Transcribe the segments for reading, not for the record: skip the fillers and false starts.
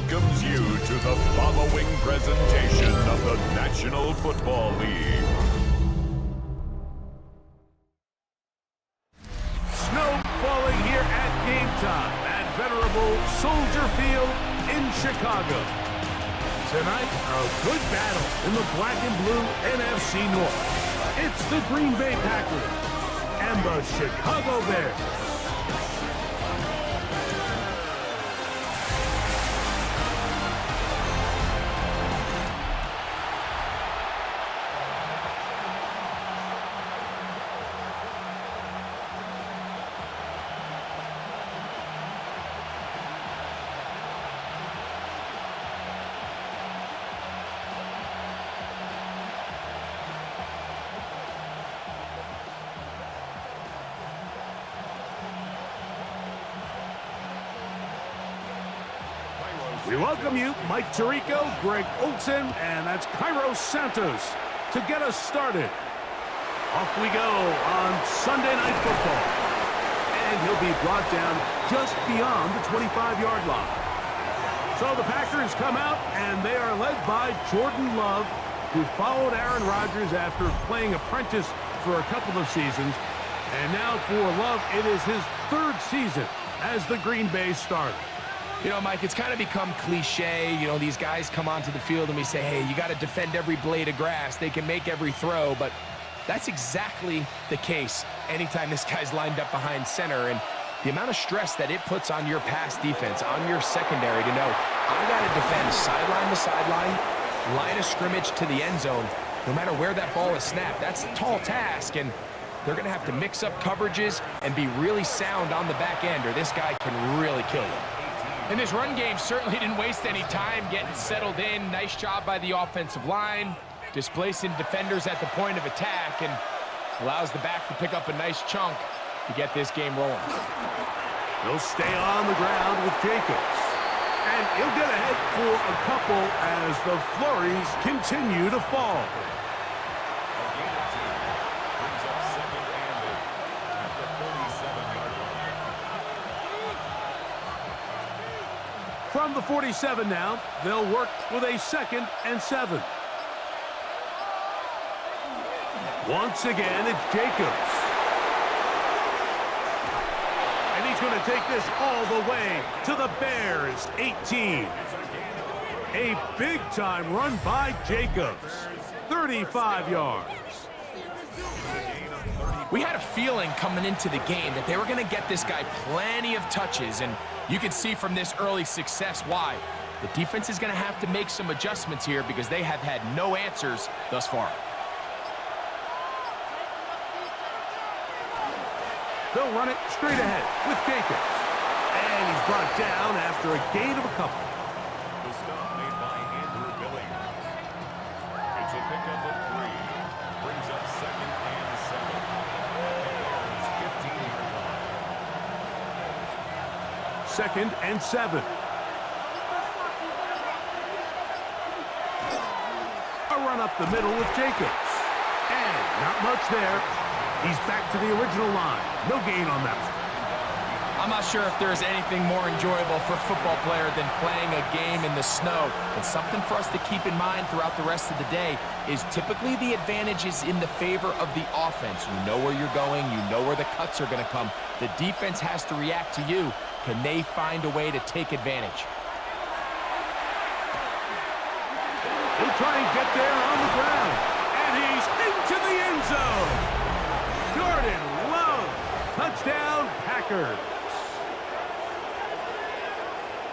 welcomes you to the following presentation of the National Football League. Snow falling here at game time at venerable Soldier Field in Chicago. Tonight, a good battle in the black and blue NFC North. It's the Green Bay Packers and the Chicago Bears. We welcome you, Mike Tirico, Greg Olson, and that's Cairo Santos to get us started. Off we go on Sunday Night Football. And he'll be brought down just beyond the 25-yard line. So the Packers come out, and they are led by Jordan Love, who followed Aaron Rodgers after playing apprentice for a couple of seasons. And now for Love, it is his third season as the Green Bay starter. You know, Mike, it's kind of become cliche. You know, these guys come onto the field and we say, hey, you got to defend every blade of grass. They can make every throw, but that's exactly the case anytime this guy's lined up behind center. And the amount of stress that it puts on your pass defense, on your secondary to know, I got to defend sideline to sideline, line of scrimmage to the end zone, no matter where that ball is snapped. That's a tall task, and they're going to have to mix up coverages and be really sound on the back end, or this guy can really kill you. And this run game certainly didn't waste any time getting settled in. Nice job by the offensive line, displacing defenders at the point of attack, and allows the back to pick up a nice chunk to get this game rolling. He'll stay on the ground with Jacobs. And he'll get ahead for a couple as the flurries continue to fall. From the 47 now, they'll work with a 2nd and 7. Once again, it's Jacobs. And he's going to take this all the way to the Bears' 18. A big-time run by Jacobs. 35 yards. We had a feeling coming into the game that they were going to get this guy plenty of touches, and you can see from this early success why. The defense is going to have to make some adjustments here because they have had no answers thus far. They'll run it straight ahead with Jacobs. And he's brought down after a gain of a couple. The stop made by Andrew Billings. It's a pickup of 3. Brings up 2nd and 7. Bears 15-yard line. 2nd and 7. A run up the middle with Jacobs. And not much there. He's back to the original line. No gain on that one. I'm not sure if there's anything more enjoyable for a football player than playing a game in the snow. And something for us to keep in mind throughout the rest of the day is typically the advantage is in the favor of the offense. You know where you're going. You know where the cuts are going to come. The defense has to react to you. Can they find a way to take advantage? He'll try and get there on the ground. And he's into the end zone. Jordan Love. Touchdown, Packers.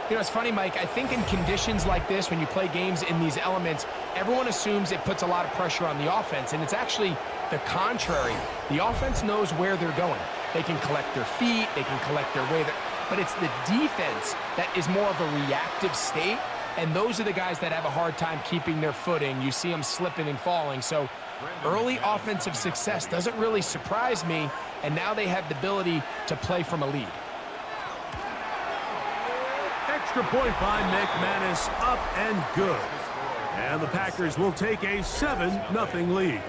You know, it's funny, Mike. I think in conditions like this, when you play games in these elements, everyone assumes it puts a lot of pressure on the offense, and it's actually the contrary. The offense knows where they're going. They can collect their feet, they can collect their way, but it's the defense that is more of a reactive state, and those are the guys that have a hard time keeping their footing. You see them slipping and falling, so early offensive success doesn't really surprise me, and now they have the ability to play from a lead. Extra point by McManus, up and good. And the Packers will take a 7-0 lead.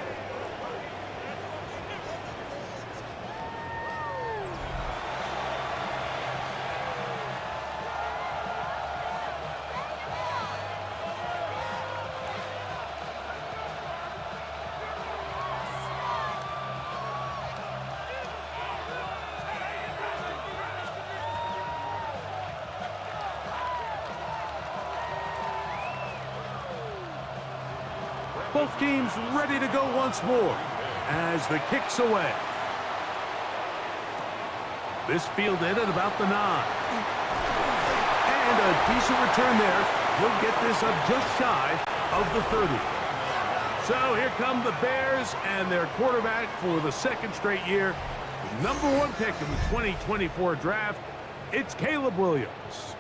Both teams ready to go once more as the kick's away. This fielded at about the 9. And a decent return there. He'll get this up just shy of the 30. So here come the Bears and their quarterback for the second straight year. Number 1 pick in the 2024 draft. It's Caleb Williams.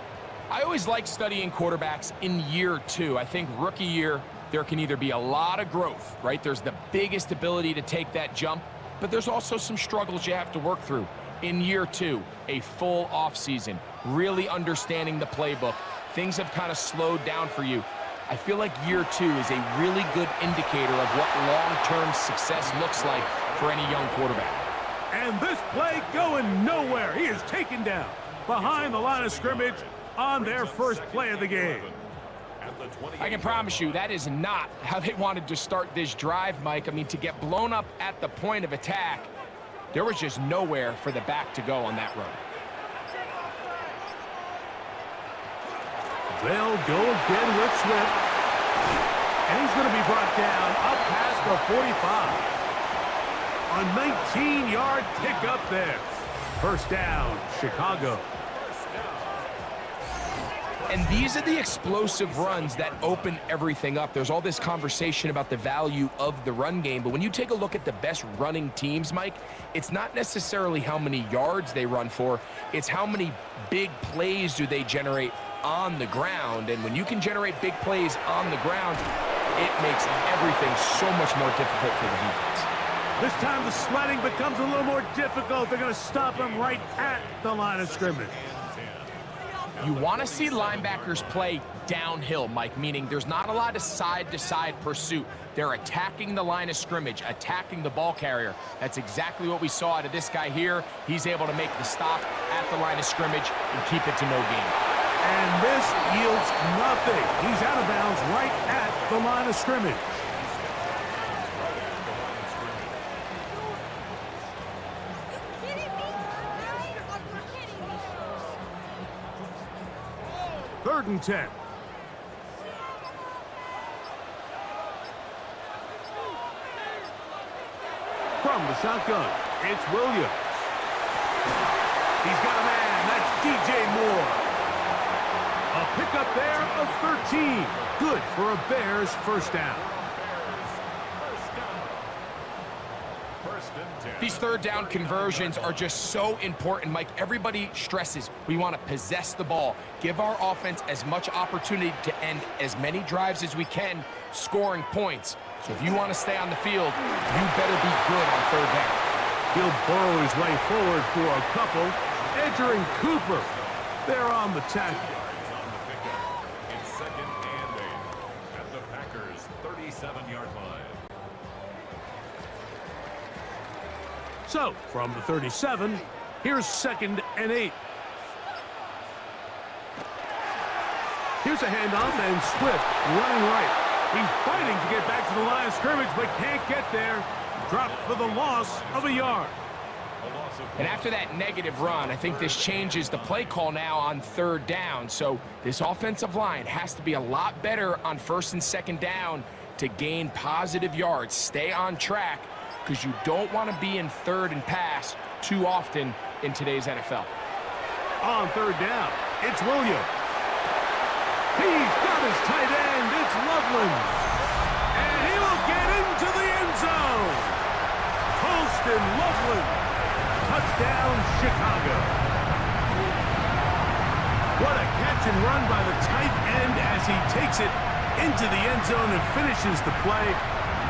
I always like studying quarterbacks in year 2. I think rookie year, there can either be a lot of growth, right? There's the biggest ability to take that jump, but there's also some struggles you have to work through. In year 2, a full offseason, really understanding the playbook. Things have kind of slowed down for you. I feel like year 2 is a really good indicator of what long-term success looks like for any young quarterback. And this play going nowhere. He is taken down behind the line of scrimmage on their first play of the game. I can promise you that is not how they wanted to start this drive, Mike. I mean, to get blown up at the point of attack, there was just nowhere for the back to go on that run. They'll go again with Swift. And he's going to be brought down up past the 45. A 19-yard pickup there. First down, Chicago. And these are the explosive runs that open everything up. There's all this conversation about the value of the run game, but when you take a look at the best running teams, Mike, it's not necessarily how many yards they run for, it's how many big plays do they generate on the ground. And when you can generate big plays on the ground, it makes everything so much more difficult for the defense. This time the sledding becomes a little more difficult. They're going to stop him right at the line of scrimmage. You want to see linebackers play downhill, Mike, meaning there's not a lot of side-to-side pursuit. They're attacking the line of scrimmage, attacking the ball carrier. That's exactly what we saw out of this guy here. He's able to make the stop at the line of scrimmage and keep it to no gain. And this yields nothing. He's out of bounds right at the line of scrimmage. Third and 10. From the shotgun, it's Williams. He's got a man. That's DJ Moore. A pickup there of 13. Good for a Bears first down. These third down conversions are just so important, Mike. Everybody stresses we want to possess the ball, give our offense as much opportunity to end as many drives as we can, scoring points. So if you want to stay on the field, you better be good on third down. He'll burrow his way forward for a couple. Edger and Cooper, they're on the tackle. It's 2nd and 8 at the Packers' 37-yard line. So, from the 37, here's 2nd and 8. Here's a handoff, and Swift running right. He's fighting to get back to the line of scrimmage, but can't get there. Dropped for the loss of a yard. And after that negative run, I think this changes the play call now on third down. So this offensive line has to be a lot better on first and second down to gain positive yards. Stay on track, because you don't want to be in third and pass too often in today's NFL. On third down, it's Williams. He's got his tight end. It's Loveland. And he will get into the end zone. Colston Loveland. Touchdown, Chicago. What a catch and run by the tight end as he takes it into the end zone and finishes the play.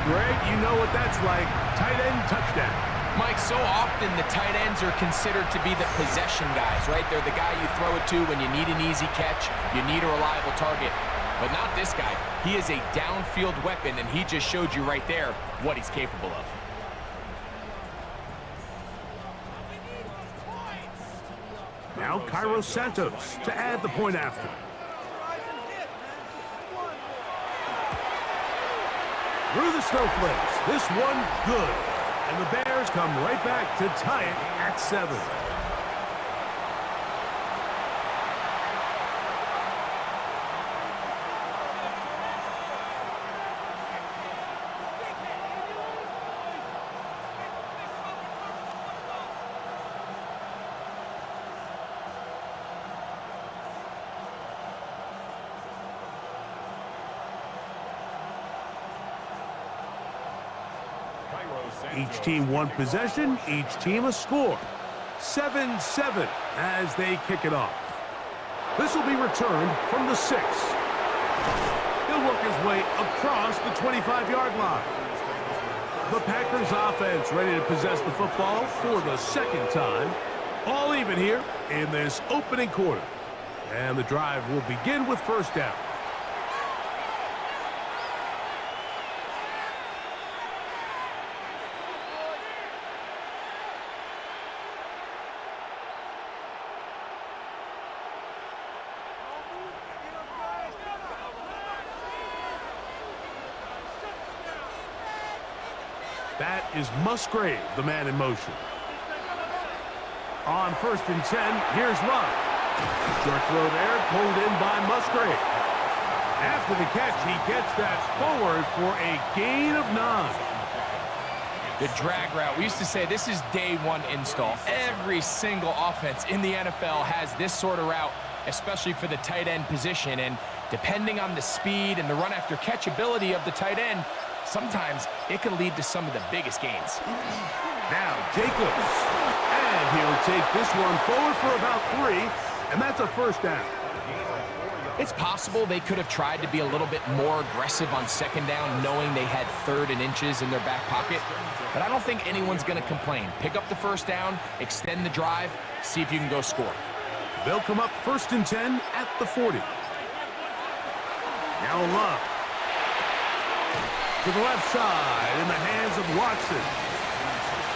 Greg, you know what that's like. Tight end touchdown. Mike, so often the tight ends are considered to be the possession guys, right? They're the guy you throw it to when you need an easy catch, you need a reliable target. But not this guy. He is a downfield weapon, and he just showed you right there what he's capable of. Now Cairo Santos to add the point after. Through the snowflakes, this one good. And the Bears come right back to tie it at 7. Each team one possession, each team a score. 7-7 as they kick it off. This will be returned from the 6. He'll work his way across the 25-yard line. The Packers offense ready to possess the football for the second time. All even here in this opening quarter. And the drive will begin with first down. That is Musgrave, the man in motion. On 1st and 10, here's Love. Short throw there, pulled in by Musgrave. After the catch, he gets that forward for a gain of 9. The drag route. We used to say this is day one install. Every single offense in the NFL has this sort of route, especially for the tight end position. And depending on the speed and the run after catch ability of the tight end, sometimes it can lead to some of the biggest gains. Now Jacobs, and he'll take this one forward for about 3, and that's a first down. It's possible they could have tried to be a little bit more aggressive on second down, knowing they had 3rd and inches in their back pocket, but I don't think anyone's going to complain. Pick up the first down, extend the drive, see if you can go score. They'll come up 1st and 10 at the 40. Now Love. To the left side in the hands of Watson.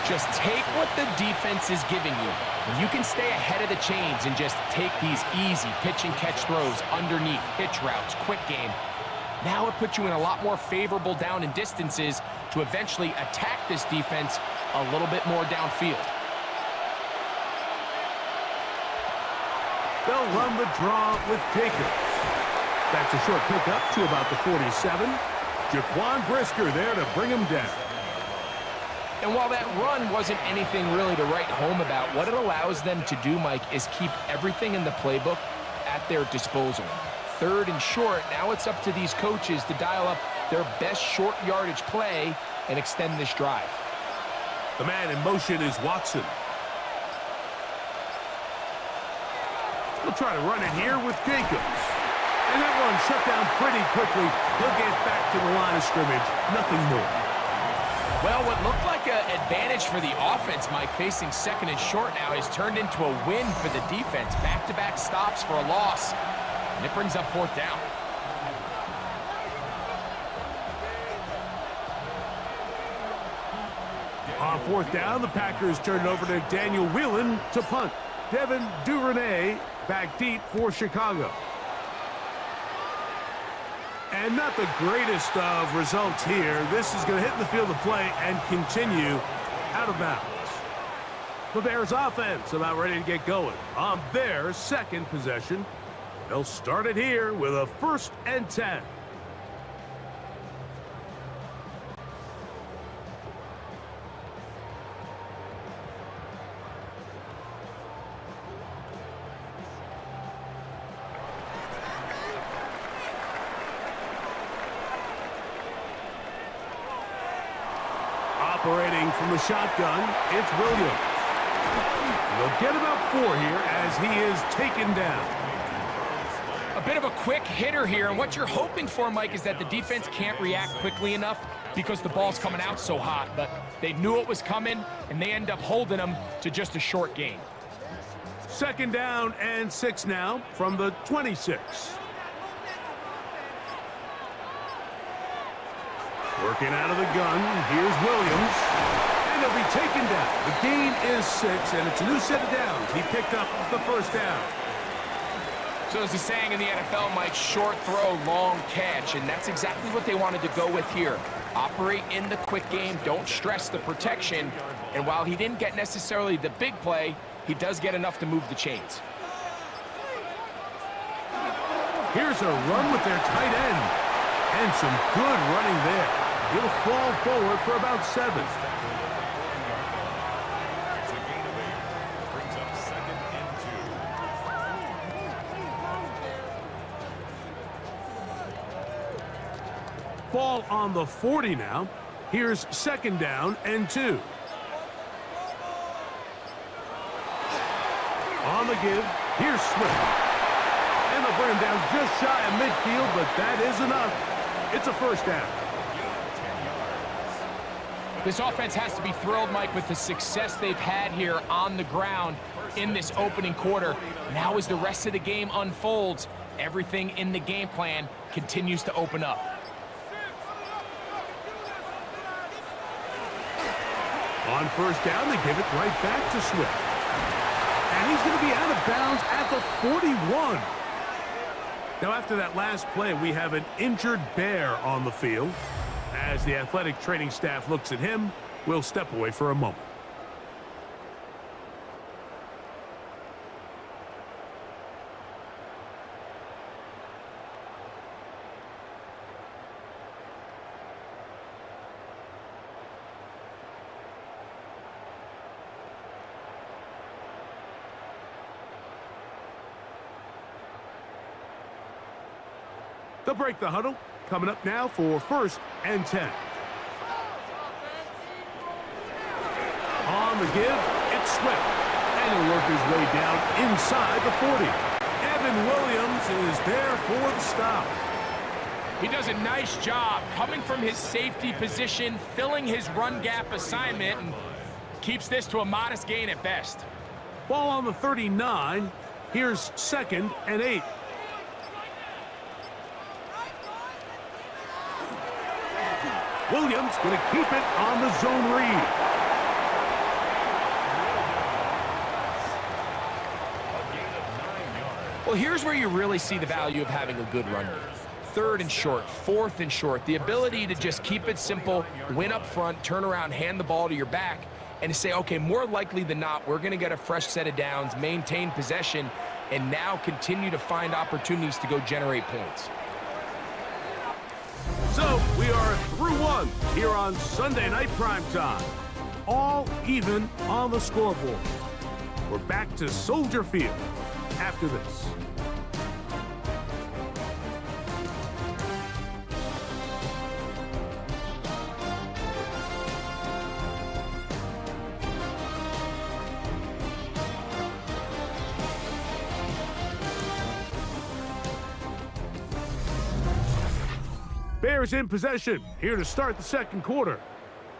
Just take what the defense is giving you. And you can stay ahead of the chains and just take these easy pitch and catch throws underneath, hitch routes, quick game. Now it puts you in a lot more favorable down and distances to eventually attack this defense a little bit more downfield. They'll run the draw with Jacobs. That's a short pickup to about the 47. Jaquan Brisker there to bring him down. And while that run wasn't anything really to write home about, what it allows them to do, Mike, is keep everything in the playbook at their disposal. 3rd and short, now it's up to these coaches to dial up their best short yardage play and extend this drive. The man in motion is Watson. We'll try to run it here with Jacobs. And that one shut down pretty quickly. He'll get back to the line of scrimmage. Nothing more. Well, what looked like an advantage for the offense, Mike, facing 2nd and short now, has turned into a win for the defense. Back-to-back stops for a loss. And it brings up 4th down. On 4th down, the Packers turn over to Daniel Whelan to punt. Devin Duvernay back deep for Chicago. And not the greatest of results here. This is going to hit in the field of play and continue out of bounds. The Bears offense about ready to get going on their 2nd possession. They'll start it here with a 1st and 10. Operating from the shotgun, it's Williams. They'll get about 4 here as he is taken down. A bit of a quick hitter here, and what you're hoping for, Mike, is that the defense can't react quickly enough because the ball's coming out so hot, but they knew it was coming, and they end up holding them to just a short gain. 2nd down and 6 now from the 26. Working out of the gun, here's Williams, and he'll be taken down. The gain is 6, and it's a new set of downs. He picked up the 1st down. So as he's saying in the NFL, Mike, short throw, long catch, and that's exactly what they wanted to go with here. Operate in the quick game, don't stress the protection, and while he didn't get necessarily the big play, he does get enough to move the chains. Here's a run with their tight end, and some good running there. He'll fall forward for about 7. It's a gain of 8. Brings up 2nd and 2. Ball on the 40 now. Here's second down and 2. On the give, here's Swift. And they'll bring him down just shy of midfield, but that is enough. It's a first down. This offense has to be thrilled, Mike, with the success they've had here on the ground in this opening quarter. Now as the rest of the game unfolds, everything in the game plan continues to open up. On first down, they give it right back to Swift. And he's going to be out of bounds at the 41. Now, after that last play, we have an injured Bear on the field. As the athletic training staff looks at him, we'll step away for a moment. They'll break the huddle. Coming up now for first and 10. On the give, it's Swift. And he'll work his way down inside the 40. Evan Williams is there for the stop. He does a nice job coming from his safety position, filling his run gap assignment, and keeps this to a modest gain at best. Ball on the 39. Here's second and 8. Williams going to keep it on the zone read. Well, here's where you really see the value of having a good run game. Third and short, fourth and short. The ability to just keep it simple, win up front, turn around, hand the ball to your back, and to say, okay, more likely than not, we're going to get a fresh set of downs, maintain possession, and now continue to find opportunities to go generate points. So, we are through one here on Sunday Night Primetime. All even on the scoreboard. We're back to Soldier Field after this. Bears in possession here to start the second quarter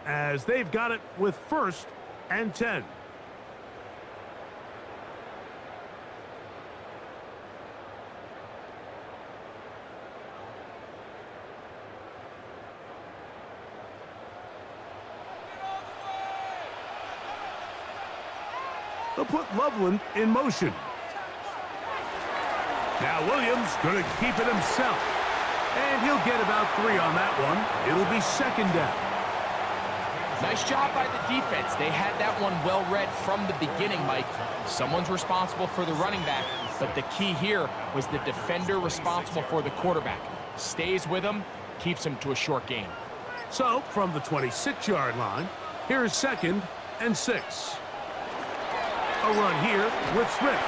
as they've got it with first and 10. They'll put Loveland in motion. Now Williams going to keep it himself. And he'll get about 3 on that one. It'll be second down. Nice job by the defense. They had that one well read from the beginning, Mike. Someone's responsible for the running back, but the key here was the defender responsible for the quarterback. Stays with him, keeps him to a short gain. So, from the 26-yard line, here's second and 6. A run here with Smith.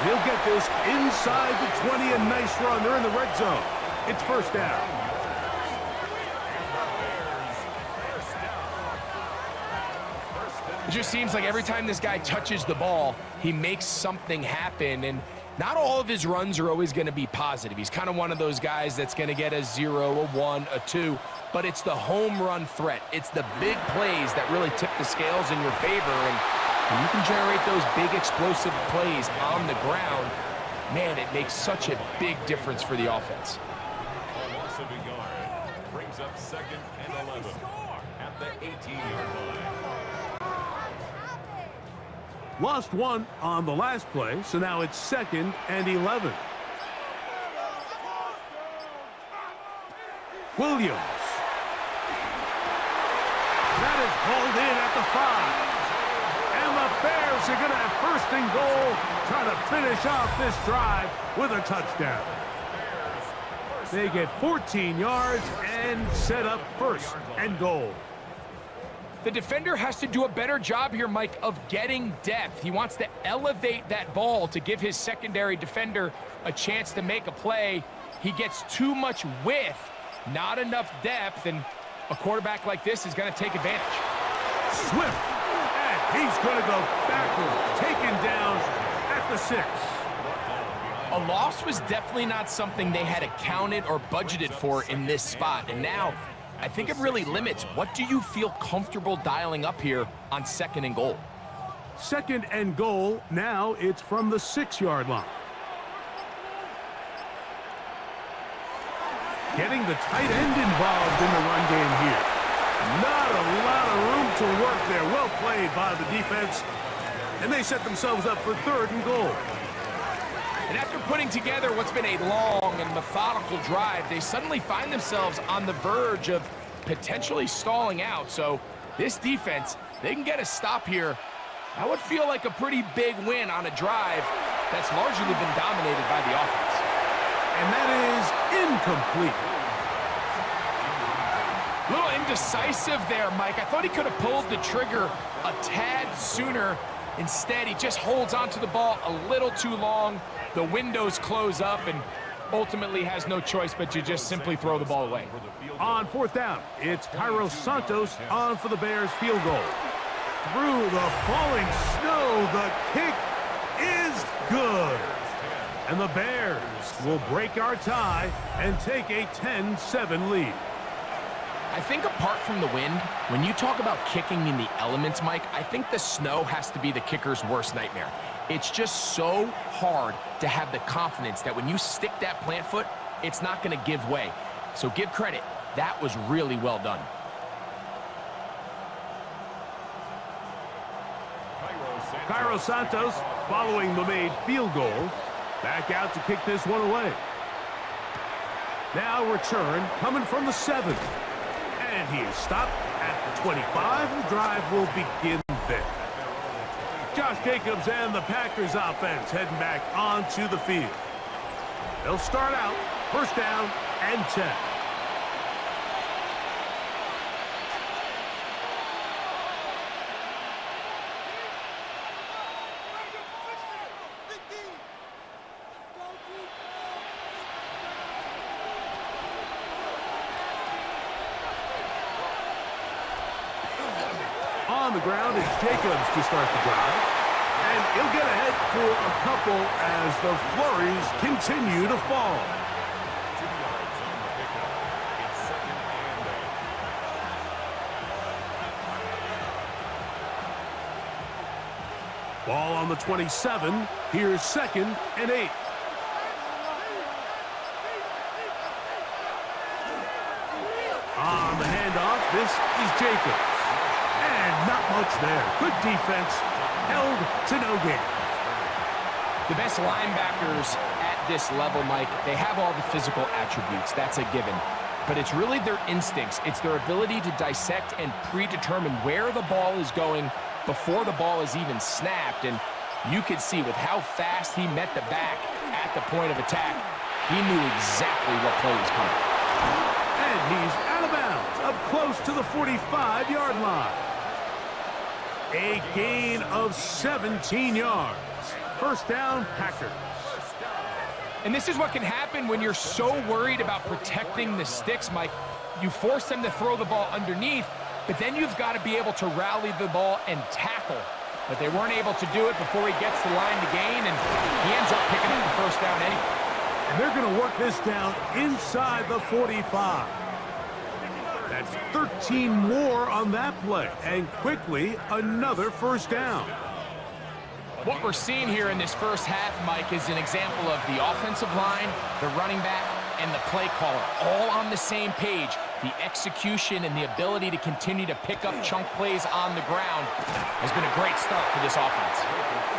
He'll get this inside the 20, a nice run. They're in the red zone. It's first down. It just seems like every time this guy touches the ball, he makes something happen, and not all of his runs are always going to be positive. He's kind of one of those guys that's going to get a 0, a 1, a 2, but it's the home run threat. It's the big plays that really tip the scales in your favor, and when you can generate those big explosive plays on the ground, man, it makes such a big difference for the offense. A loss of a yard brings up second and 11 at the 18-yard line. Lost 1 on the last play, so now it's second and 11. Williams. That is hauled in at the 5. And the Bears are going to have first and goal, trying to finish off this drive with a touchdown. They get 14 yards and set up first and goal. The defender has to do a better job here, Mike, of getting depth. He wants to elevate that ball to give his secondary defender a chance to make a play. He gets too much width, Not enough depth, and a quarterback like this is going to take advantage. Swift, and he's going to go backward, taken down at the 6. A loss was definitely not something they had accounted or budgeted for in this spot, and now I think it really limits. What do you feel comfortable dialing up here on 2nd and goal? 2nd and goal, now it's from the 6-yard line. Getting the tight end involved in the run game here. Not a lot of room to work there. Well played by the defense. And they set themselves up for 3rd and goal. And after putting together what's been a long and methodical drive, they suddenly find themselves on the verge of potentially stalling out. So this defense, they can get a stop here. That would feel like a pretty big win on a drive that's largely been dominated by the offense. And that is incomplete. A little indecisive there, Mike. I thought he could have pulled the trigger a tad sooner. Instead, he just holds onto the ball a little too long. The windows close up and ultimately has no choice but to just simply throw the ball away. On 4th down, it's Cairo Santos on for the Bears field goal. Through the falling snow, the kick is good. And the Bears will break our tie and take a 10-7 lead. I think apart from the wind, when you talk about kicking in the elements, Mike, I think the snow has to be the kicker's worst nightmare. It's just so hard to have the confidence that when you stick that plant foot, it's not going to give way. So give credit. That was really well done. Cairo Santos, following the made field goal, back out to kick this one away. Now return coming from the 7. And he is stopped at the 25. The drive will begin there. Josh Jacobs and the Packers offense heading back onto the field. They'll start out 1st down and 10. On the ground is Jacobs to start the drive. And he'll get ahead for a couple as the flurries continue to fall. 2 yards on the pickup. It's 2nd and 8. Ball on the 27. Here's 2nd and 8. On the handoff, this is Jacobs. And not much there. Good defense. Held to no gain. The best linebackers at this level, Mike, they have all the physical attributes. That's a given. But it's really their instincts. It's their ability to dissect and predetermine where the ball is going before the ball is even snapped. And you could see with how fast he met the back at the point of attack, he knew exactly what play was coming. And he's out of bounds, up close to the 45-yard line. A gain of 17 yards. 1st down, Packers. And this is what can happen when you're so worried about protecting the sticks, Mike. You force them to throw the ball underneath, but then you've got to be able to rally the ball and tackle. But they weren't able to do it before he gets the line to gain, and he ends up picking up the 1st down anyway. And they're going to work this down inside the 45. That's 13 more on that play, and quickly another 1st down. What we're seeing here in this first half, Mike, is an example of the offensive line, the running back, and the play caller all on the same page. The execution and the ability to continue to pick up chunk plays on the ground has been a great start for this offense.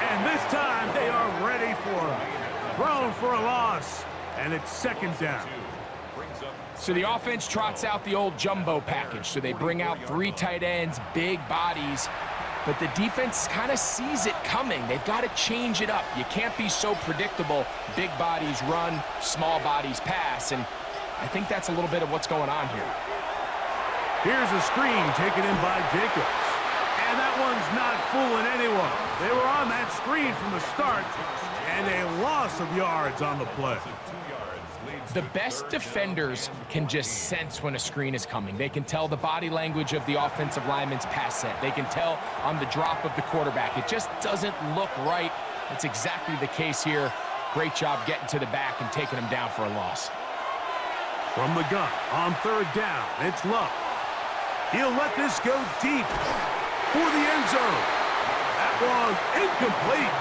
And this time they are ready for him. Thrown for a loss, and it's 2nd down. So the offense trots out the old jumbo package. So they bring out 3 tight ends, big bodies, but the defense kind of sees it coming. They've got to change it up. You can't be so predictable. Big bodies run, small bodies pass, and I think that's a little bit of what's going on here. Here's a screen taken in by Jacobs. And that one's not fooling anyone. They were on that screen from the start, and a loss of yards on the play. 2 yards lead The best defenders can just sense when a screen is coming. They can tell the body language of the offensive lineman's pass set. They can tell on the drop of the quarterback. It just doesn't look right. That's exactly the case here. Great job getting to the back and taking him down for a loss. From the gun, on third down, it's Love. He'll let this go deep for the end zone. That one incomplete.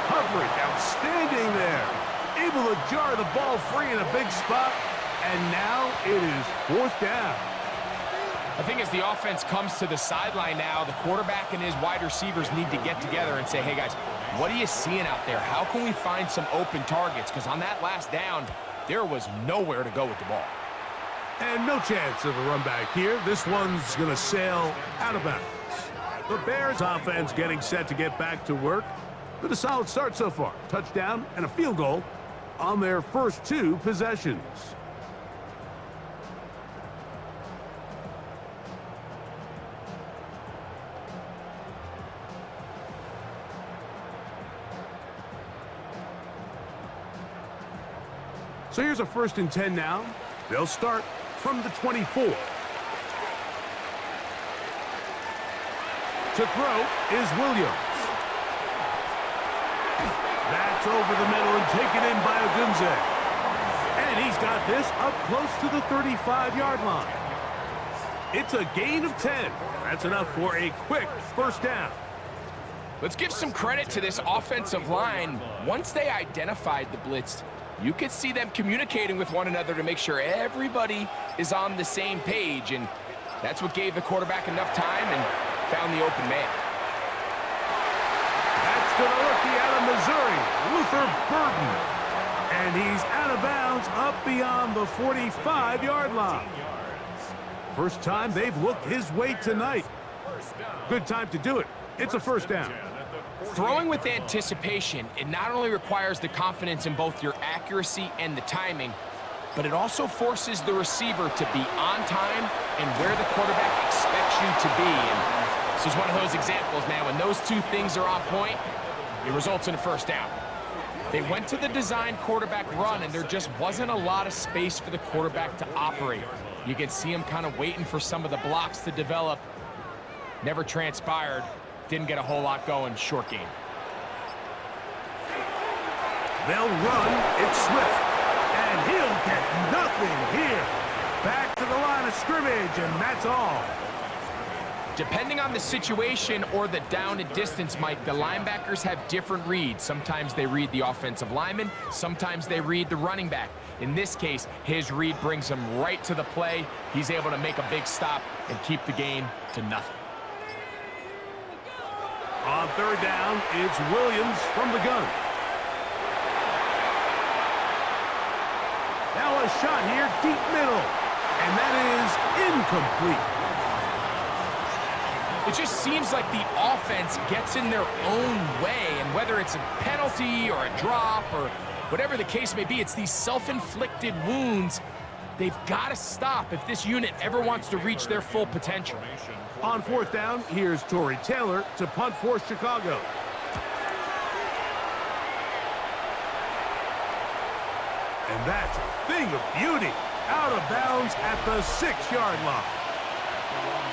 Coverage outstanding there. Able to jar the ball free in a big spot, and now it is fourth down. I think as the offense comes to the sideline now, the quarterback and his wide receivers need to get together and say, hey guys, what are you seeing out there? How can we find some open targets? Because on that last down, there was nowhere to go with the ball. And no chance of a run back here. This one's going to sail out of bounds. The Bears offense getting set to get back to work. With a solid start so far. Touchdown and a field goal on their first two possessions. So here's a 1st and 10 now. They'll start from the 24. To throw is Williams. That's over the middle and taken in by Odunze. And he's got this up close to the 35-yard line. It's a gain of 10. That's enough for a quick first down. Let's give some credit to this offensive line. Once they identified the blitz, you could see them communicating with one another to make sure everybody is on the same page. And that's what gave the quarterback enough time and found the open man. That's to the rookie out of Missouri, Luther Burden. And he's out of bounds up beyond the 45-yard line. First time they've looked his way tonight. Good time to do it. It's a first down. Throwing with anticipation, it not only requires the confidence in both your accuracy and the timing, but it also forces the receiver to be on time and where the quarterback expects you to be. And this is one of those examples, man. When those two things are on point, it results in a first down. They went to the design quarterback run, and there just wasn't a lot of space for the quarterback to operate. You can see him kind of waiting for some of the blocks to develop. Never transpired. Didn't get a whole lot going. Short game. They'll run. It's Swift. And he'll get nothing here. Back to the line of scrimmage, and that's all. Depending on the situation or the down and distance, Mike, the linebackers have different reads. Sometimes they read the offensive lineman. Sometimes they read the running back. In this case, his read brings him right to the play. He's able to make a big stop and keep the game to nothing. On third down, it's Williams from the gun. Now a shot here, deep middle. And that is incomplete. It just seems like the offense gets in their own way, and whether it's a penalty or a drop or whatever the case may be, it's these self-inflicted wounds. They've got to stop if this unit ever wants to reach their full potential. On fourth down, here's Torrey Taylor to punt for Chicago. And that's a thing of beauty. Out of bounds at the 6-yard line.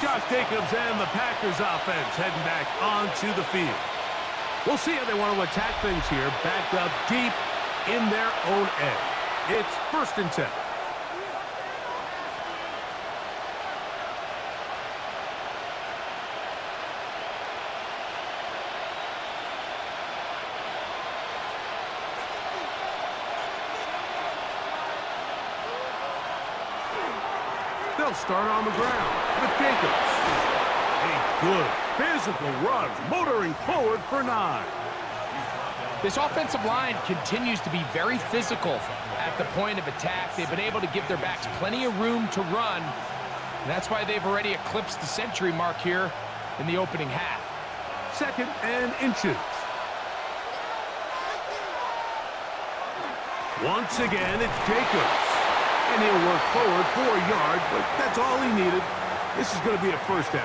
Josh Jacobs and the Packers offense heading back onto the field. We'll see how they want to attack things here, backed up deep in their own end. It's 1st and 10. They'll start on the ground with Jacobs. A good physical run, motoring forward for 9. This offensive line continues to be very physical at the point of attack. They've been able to give their backs plenty of room to run. And that's why they've already eclipsed the century mark here in the opening half. 2nd and inches. Once again, it's Jacobs. And he'll work forward for a yard, but that's all he needed. This is going to be a first down.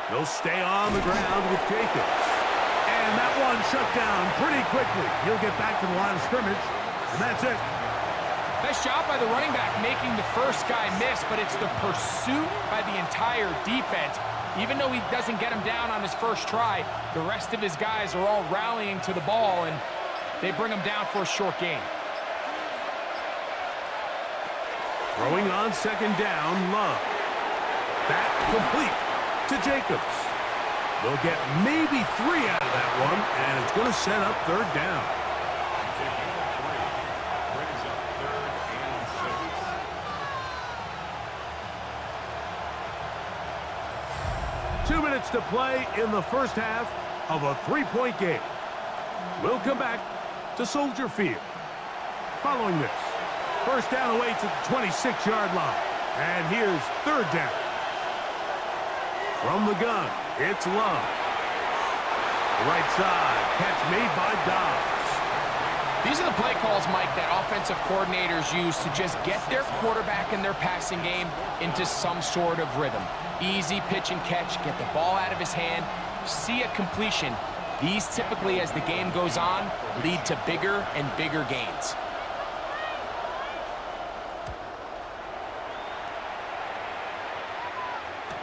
He'll stay on the ground with Jacobs. And that one shut down pretty quickly. He'll get back to the line of scrimmage, and that's it. Nice job by the running back making the first guy miss, but it's the pursuit by the entire defense. Even though he doesn't get him down on his first try, the rest of his guys are all rallying to the ball, and they bring him down for a short gain. Throwing on second down, Love. That complete to Jacobs. They'll get maybe 3 out of that one, and it's going to set up third down. Brings up 3rd and 6. 2 minutes to play in the first half of a 3-point game. We'll come back to Soldier Field. Following this, first down awaits at the 26-yard line. And here's third down. From the gun, it's Love. Right side, catch made by Dobbs. These are the play calls, Mike, that offensive coordinators use to just get their quarterback and their passing game into some sort of rhythm. Easy pitch and catch, get the ball out of his hand, see a completion. These typically, as the game goes on, lead to bigger and bigger gains.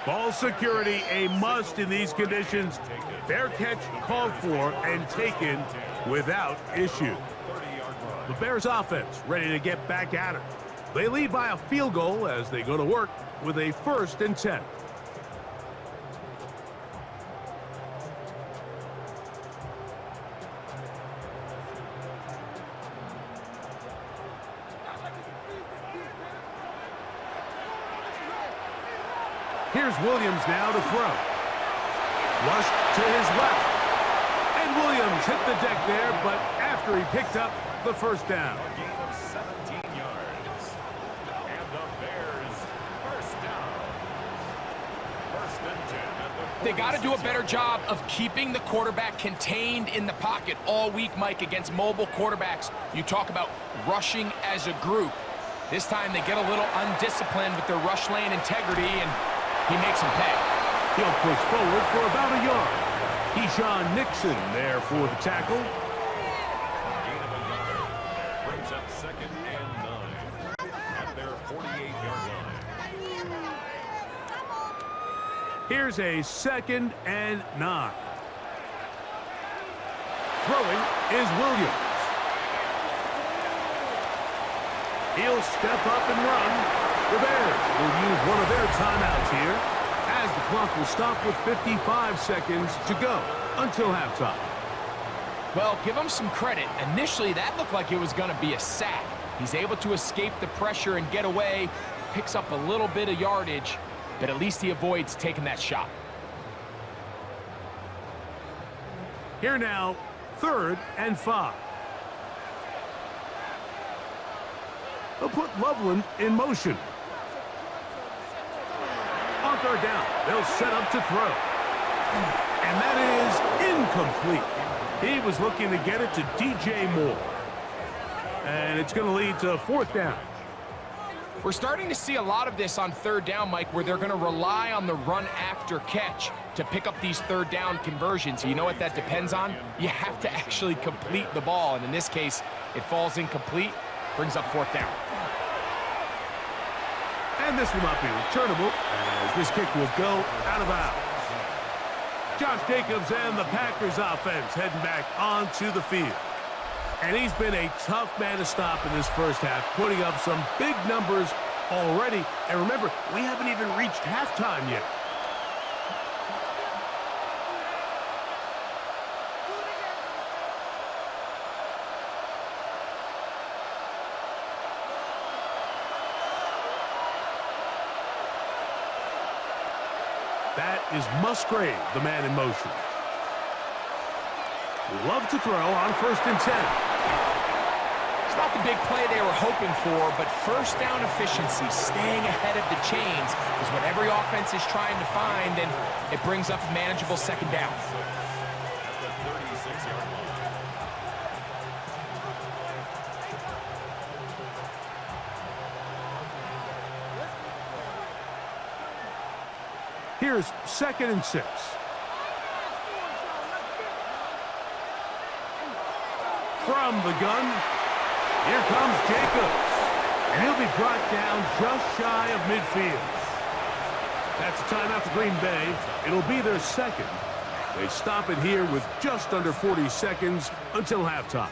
Ball security a must in these conditions. Fair catch called for and taken without issue. The Bears offense ready to get back at it. They lead by a field goal as they go to work with a 1st and 10. Here's Williams now to throw. Flushed to his left. And Williams hit the deck there, but after he picked up the first down. A gain of 17 yards. And the Bears first down. 1st and 10 at the They got to do a better job of keeping the quarterback contained in the pocket all week, Mike, against mobile quarterbacks. You talk about rushing as a group. This time they get a little undisciplined with their rush lane integrity, and he makes him pay. He'll push forward for about a yard. Keyshawn Nixon there for the tackle. gain of a yard. Brings up 2nd and 9 at their 48-yard line. Here's a 2nd and 9. Throwing is Williams. He'll step up and run. The Bears will use one of their timeouts here as the clock will stop with 55 seconds to go until halftime. Well, give him some credit. Initially, that looked like it was going to be a sack. He's able to escape the pressure and get away, picks up a little bit of yardage, but at least he avoids taking that shot. Here now, 3rd and 5. They'll put Loveland in motion. On third down, they'll set up to throw. And that is incomplete. He was looking to get it to DJ Moore. And it's going to lead to 4th down. We're starting to see a lot of this on 3rd down, Mike, where they're going to rely on the run after catch to pick up these 3rd down conversions. You know what that depends on? You have to actually complete the ball. And in this case, it falls incomplete, brings up 4th down. And this will not be returnable as this kick will go out of bounds. Josh Jacobs and the Packers offense heading back onto the field. And he's been a tough man to stop in this first half, putting up some big numbers already. And remember, we haven't even reached halftime yet. That is Musgrave, the man in motion. Love to throw on 1st and 10. It's not the big play they were hoping for, but first down efficiency, staying ahead of the chains, is what every offense is trying to find, and it brings up a manageable 2nd down. At the 36-yard line. Here's 2nd and 6. From the gun, here comes Jacobs. And he'll be brought down just shy of midfield. That's a timeout for Green Bay. It'll be their 2nd. They stop it here with just under 40 seconds until halftime.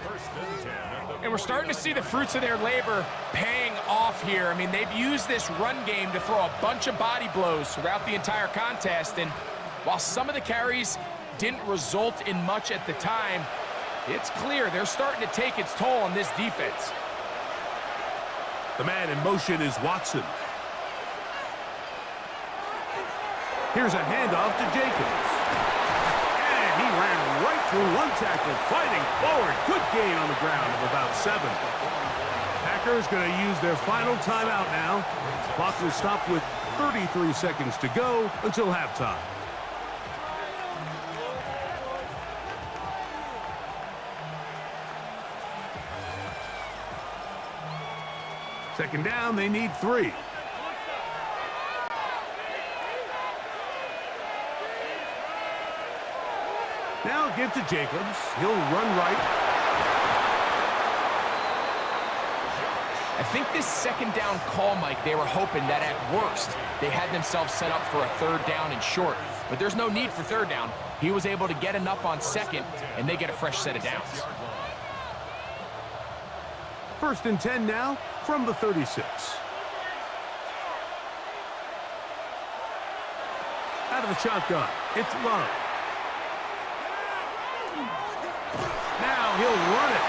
And we're starting to see the fruits of their labor paying off here. I mean, they've used this run game to throw a bunch of body blows throughout the entire contest. And while some of the carries didn't result in much at the time, it's clear they're starting to take its toll on this defense. The man in motion is Watson. Here's a handoff to Jacobs. And he ran right through one tackle, fighting forward. Good gain on the ground of about 7. Packers going to use their final timeout now. Clock will stop with 33 seconds to go until halftime. Second down, they need 3. Now give to Jacobs. He'll run right. I think this 2nd down call, Mike, they were hoping that at worst they had themselves set up for a 3rd down and short. But there's no need for 3rd down. He was able to get enough on 2nd, and they get a fresh set of downs. 1st and 10 now from the 36. Out of the shotgun, it's Love. Now he'll run it.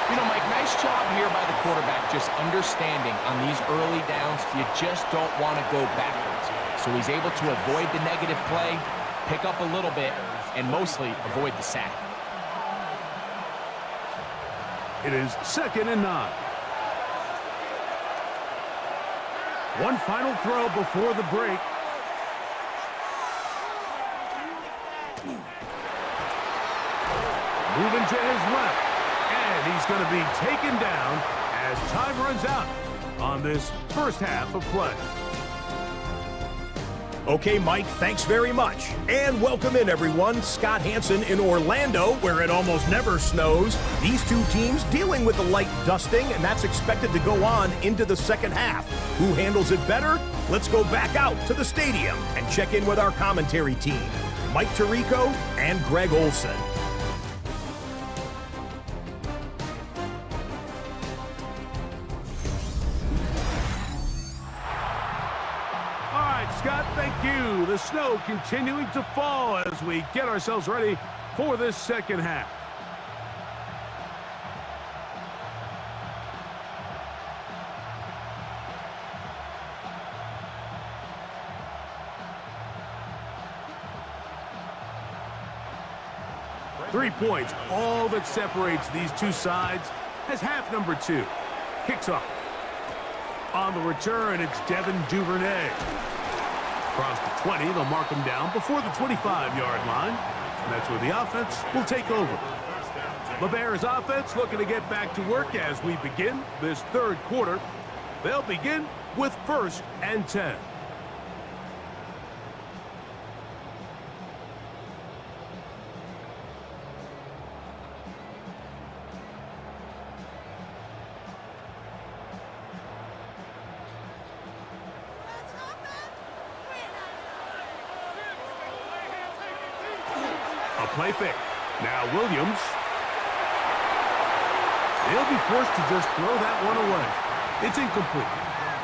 You know, Mike, nice job here by the quarterback just understanding on these early downs, you just don't want to go backwards. So he's able to avoid the negative play, pick up a little bit, and mostly avoid the sack. It is 2nd and 9. One final throw before the break. Moving to his left. And he's going to be taken down as time runs out on this first half of play. Okay, Mike, thanks very much. And welcome in, everyone. Scott Hansen in Orlando, where it almost never snows. These two teams dealing with a light dusting, and that's expected to go on into the 2nd half. Who handles it better? Let's go back out to the stadium and check in with our commentary team, Mike Tirico and Greg Olson. Scott, thank you. The snow continuing to fall as we get ourselves ready for this 2nd half. Three points, all that separates these two sides as half number 2 kicks off. On the return, it's Devin Duvernay. Across the 20, they'll mark him down before the 25-yard line. And that's where the offense will take over. The Bears offense looking to get back to work as we begin this 3rd quarter. They'll begin with 1st and 10. A play fake. Now Williams. He'll be forced to just throw that one away. It's incomplete.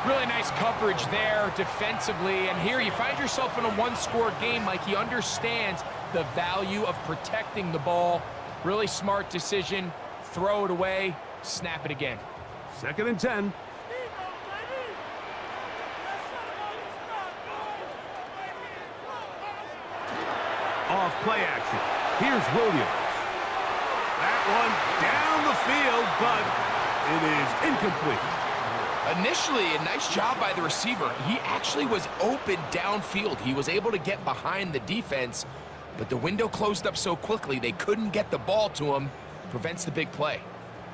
Really nice coverage there defensively. And here you find yourself in a one-score game. Like, he understands the value of protecting the ball. Really smart decision. Throw it away. Snap it again. 2nd and 10. Off play action. Here's Williams. That one down the field, but it is incomplete. Initially, a nice job by the receiver. He actually was open downfield. He was able to get behind the defense, but the window closed up so quickly they couldn't get the ball to him. Prevents the big play.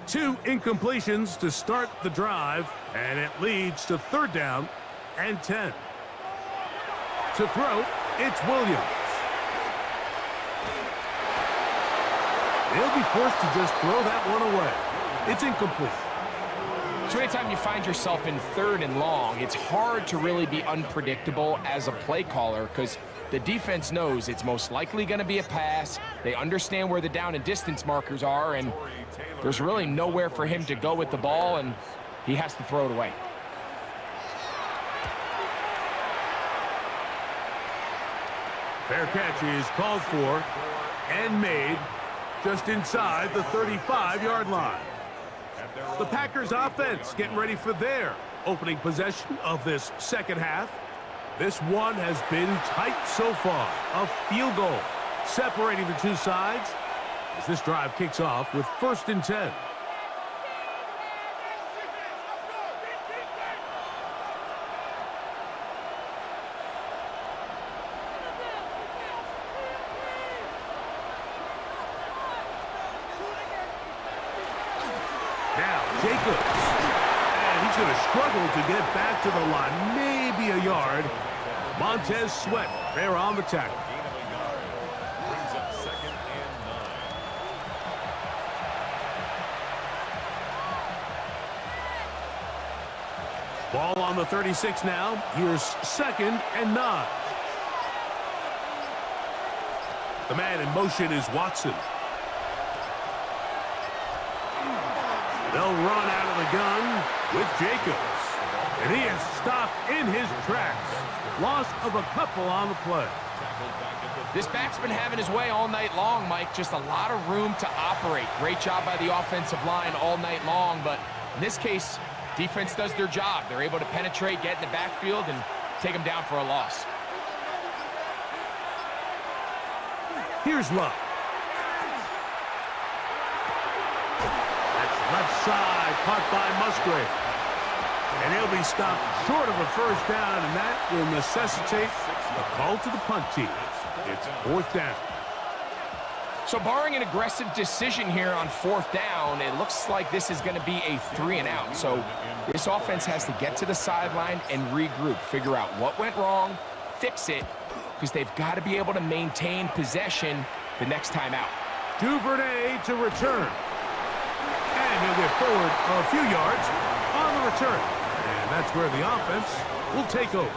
2 incompletions to start the drive, and it leads to 3rd down and 10. To throw, It's Williams. They'll be forced to just throw that one away. It's incomplete. So anytime you find yourself in 3rd and long, it's hard to really be unpredictable as a play caller because the defense knows it's most likely going to be a pass. They understand where the down and distance markers are, and there's really nowhere for him to go with the ball, and he has to throw it away. Fair catch is called for and made just inside the 35-yard line. The Packers offense getting ready for their opening possession of this second half. This one has been tight so far. A field goal separating the two sides as this drive kicks off with 1st and 10. Jacobs, and he's going to struggle to get back to the line, maybe a yard. Montez Sweat there on the tackle. Brings up 2nd and 9. Ball on the 36 now. Here's 2nd and 9. The man in motion is Watson. They'll run out of the gun with Jacobs. And he is stopped in his tracks. Loss of a couple on the play. This back's been having his way all night long, Mike. Just a lot of room to operate. Great job by the offensive line all night long, but in this case, defense does their job. They're able to penetrate, get in the backfield, and take them down for a loss. Here's Love. Left side, caught by Musgrave. And he'll be stopped short of a first down, and that will necessitate a call to the punt team. It's 4th down. So barring an aggressive decision here on 4th down, it looks like this is going to be a 3 and out. So this offense has to get to the sideline and regroup, figure out what went wrong, fix it, because they've got to be able to maintain possession the next time out. Duvernay to return. And he'll get forward a few yards on the return. And that's where the offense will take over.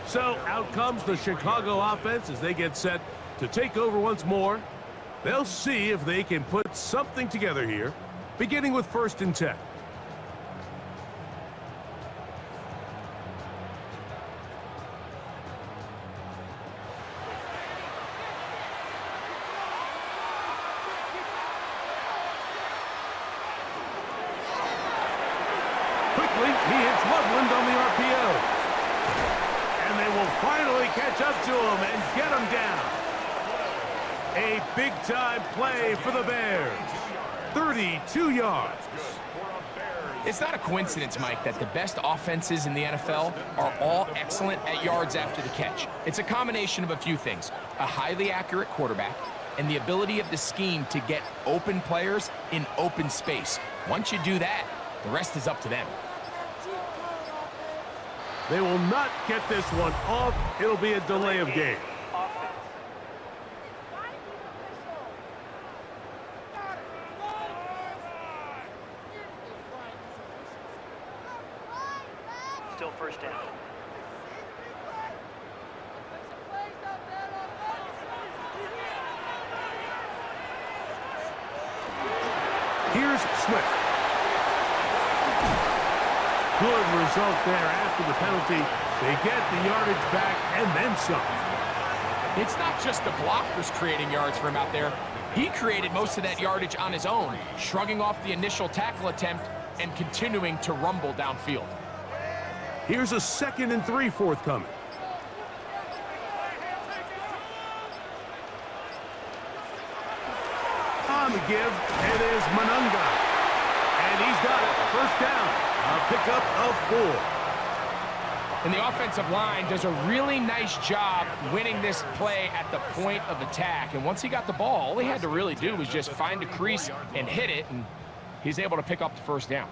So out comes the Chicago offense as they get set to take over once more. They'll see if they can put something together here, beginning with 1st and 10. He hits Loveland on the RPO. And they will finally catch up to him and get him down. A big-time play for the Bears. 32 yards. It's not a coincidence, Mike, that the best offenses in the NFL are all excellent at yards after the catch. It's a combination of a few things. A highly accurate quarterback and the ability of the scheme to get open players in open space. Once you do that, the rest is up to them. They will not get this one off. It'll be a delay of game. Still 1st down. Here's Swift. Good result there after the penalty. They get the yardage back and then some. It's not just the blockers creating yards for him out there. He created most of that yardage on his own, shrugging off the initial tackle attempt and continuing to rumble downfield. Here's a 2nd and 3 forthcoming. On the give, it is Manunga. And he's got it. 1st down. A pickup of 4. And the offensive line does a really nice job winning this play at the point of attack. And once he got the ball, all he had to really do was just find a crease and hit it, and he's able to pick up the 1st down.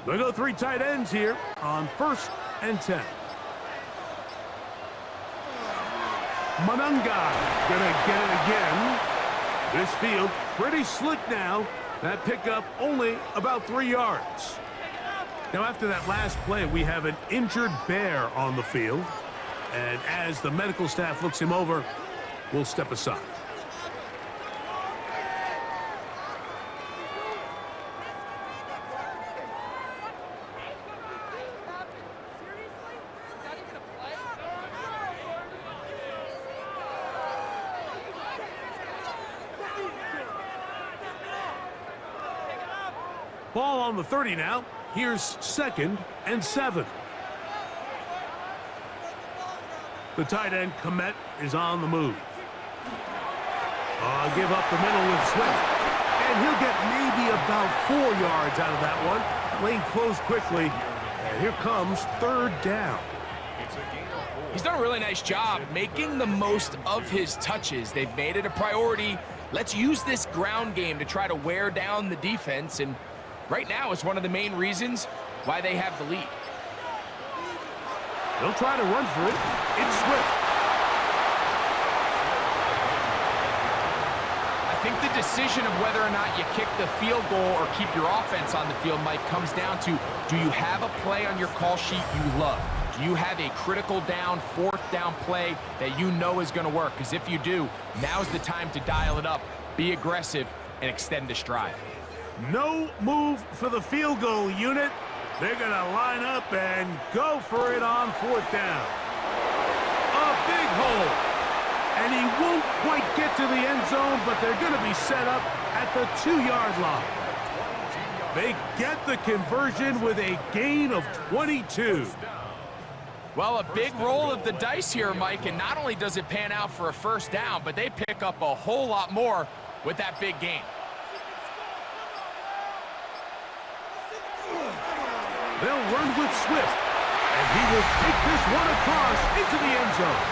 They go 3 tight ends here on 1st and 10. Manunga gonna get it again. This field pretty slick now. That pickup only about 3 yards. Now after that last play, we have an injured bear on the field. And as the medical staff looks him over, we'll step aside. Ball on the 30 now. Here's 2nd and 7. The tight end, Komet, is on the move. Give up the middle with Swift. And he'll get maybe about 4 yards out of that one. Lane closed quickly. And here comes 3rd down. He's done a really nice job making the most of his touches. They've made it a priority. Let's use this ground game to try to wear down the defense, and right now it's one of the main reasons why they have the lead. They'll try to run for it. It's Swift. I think the decision of whether or not you kick the field goal or keep your offense on the field, Mike, comes down to, do you have a play on your call sheet you love? Do you have a critical down, 4th down play that you know is going to work? Because if you do, now's the time to dial it up, be aggressive, and extend this drive. No move for the field goal unit. They're going to line up and go for it on 4th down. A big hole. And he won't quite get to the end zone, but they're going to be set up at the 2-yard line. They get the conversion with a gain of 22. Well, a big roll of the dice here, Mike, and not only does it pan out for a 1st down, but they pick up a whole lot more with that big gain. They'll run with Swift, and he will take this one across into the end zone.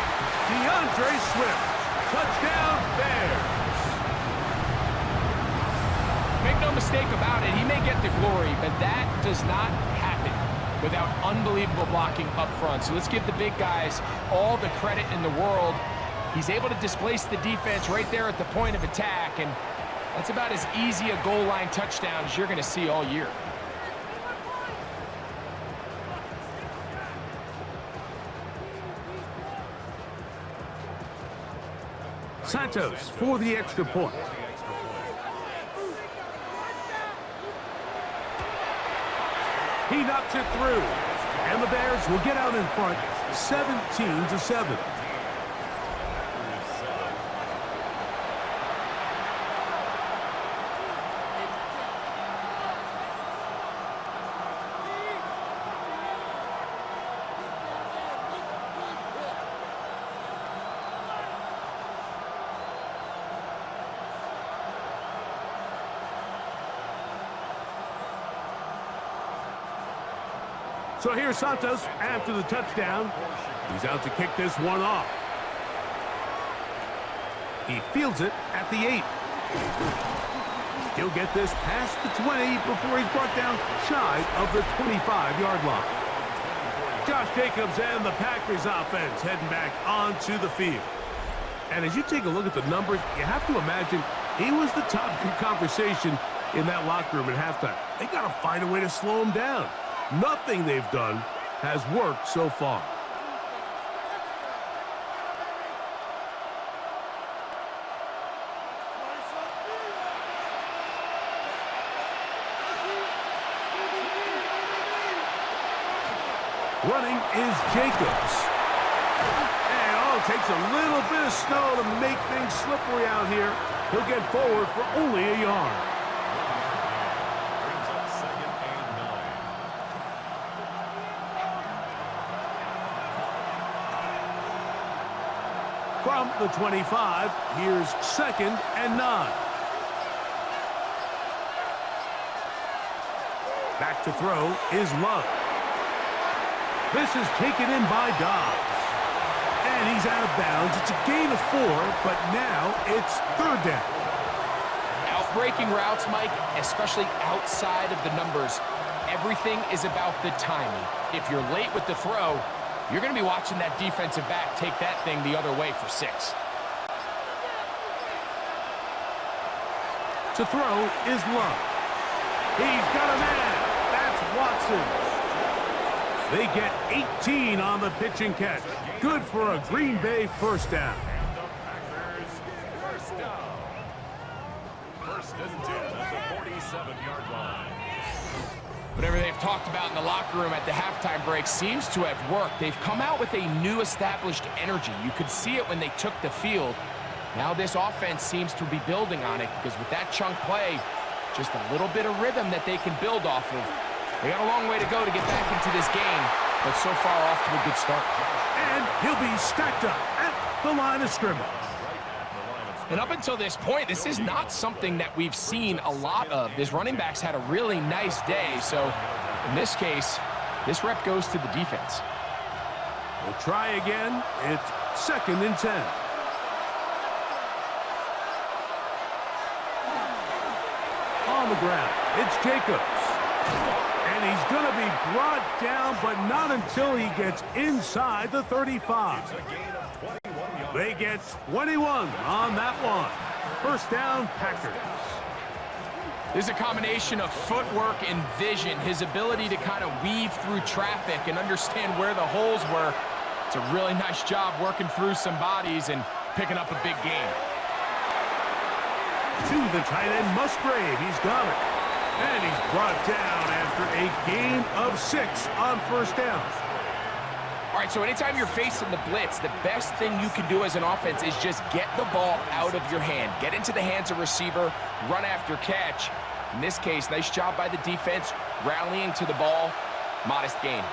DeAndre Swift, touchdown Bears. Make no mistake about it, he may get the glory, but that does not happen without unbelievable blocking up front. So let's give the big guys all the credit in the world. He's able to displace the defense right there at the point of attack, and that's about as easy a goal line touchdown as you're going to see all year. Santos for the extra point. He knocks it through, and the Bears will get out in front 17-7. So here's Santos after the touchdown. He's out to kick this one off. He fields it at the 8. He'll get this past the 20 before he's brought down shy of the 25-yard line. Josh Jacobs and the Packers offense heading back onto the field. And as you take a look at the numbers, you have to imagine he was the topic of conversation in that locker room at halftime. They got to find a way to slow him down. Nothing they've done has worked so far. Running is Jacobs. And it takes a little bit of snow to make things slippery out here. He'll get forward for only a yard. From the 25, here's 2nd and 9. Back to throw is Love. This is taken in by Dobbs. And he's out of bounds. It's a gain of 4, but now it's 3rd down. Outbreaking routes, Mike, especially outside of the numbers, everything is about the timing. If you're late with the throw, you're going to be watching that defensive back take that thing the other way for 6. To throw is Love. He's got a man. That's Watson. They get 18 on the pitch and catch. Good for a Green Bay first down. And the Packers first down. First and 10 at the 47-yard line. Whatever they've talked about in the locker room at the halftime break seems to have worked. They've come out with a new established energy. You could see it when they took the field. Now this offense seems to be building on it because with that chunk play, just a little bit of rhythm that they can build off of. They got a long way to go to get back into this game, but so far off to a good start. And he'll be stacked up at the line of scrimmage. And up until this point, this is not something that we've seen a lot of. This running back's had a really nice day, so in this case, this rep goes to the defense. We'll try again. It's 2nd and 10. On the ground, it's Jacobs. And he's going to be brought down, but not until he gets inside the 35. They get 21 on that one. First down, Packers. There's a combination of footwork and vision, his ability to kind of weave through traffic and understand where the holes were. It's a really nice job working through some bodies and picking up a big gain. To the tight end, Musgrave. He's got it. And he's brought down after a gain of 6 on first down. All right, so anytime you're facing the blitz, the best thing you can do as an offense is just get the ball out of your hand. Get into the hands of receiver, run after catch. In this case, nice job by the defense, rallying to the ball. Modest gain.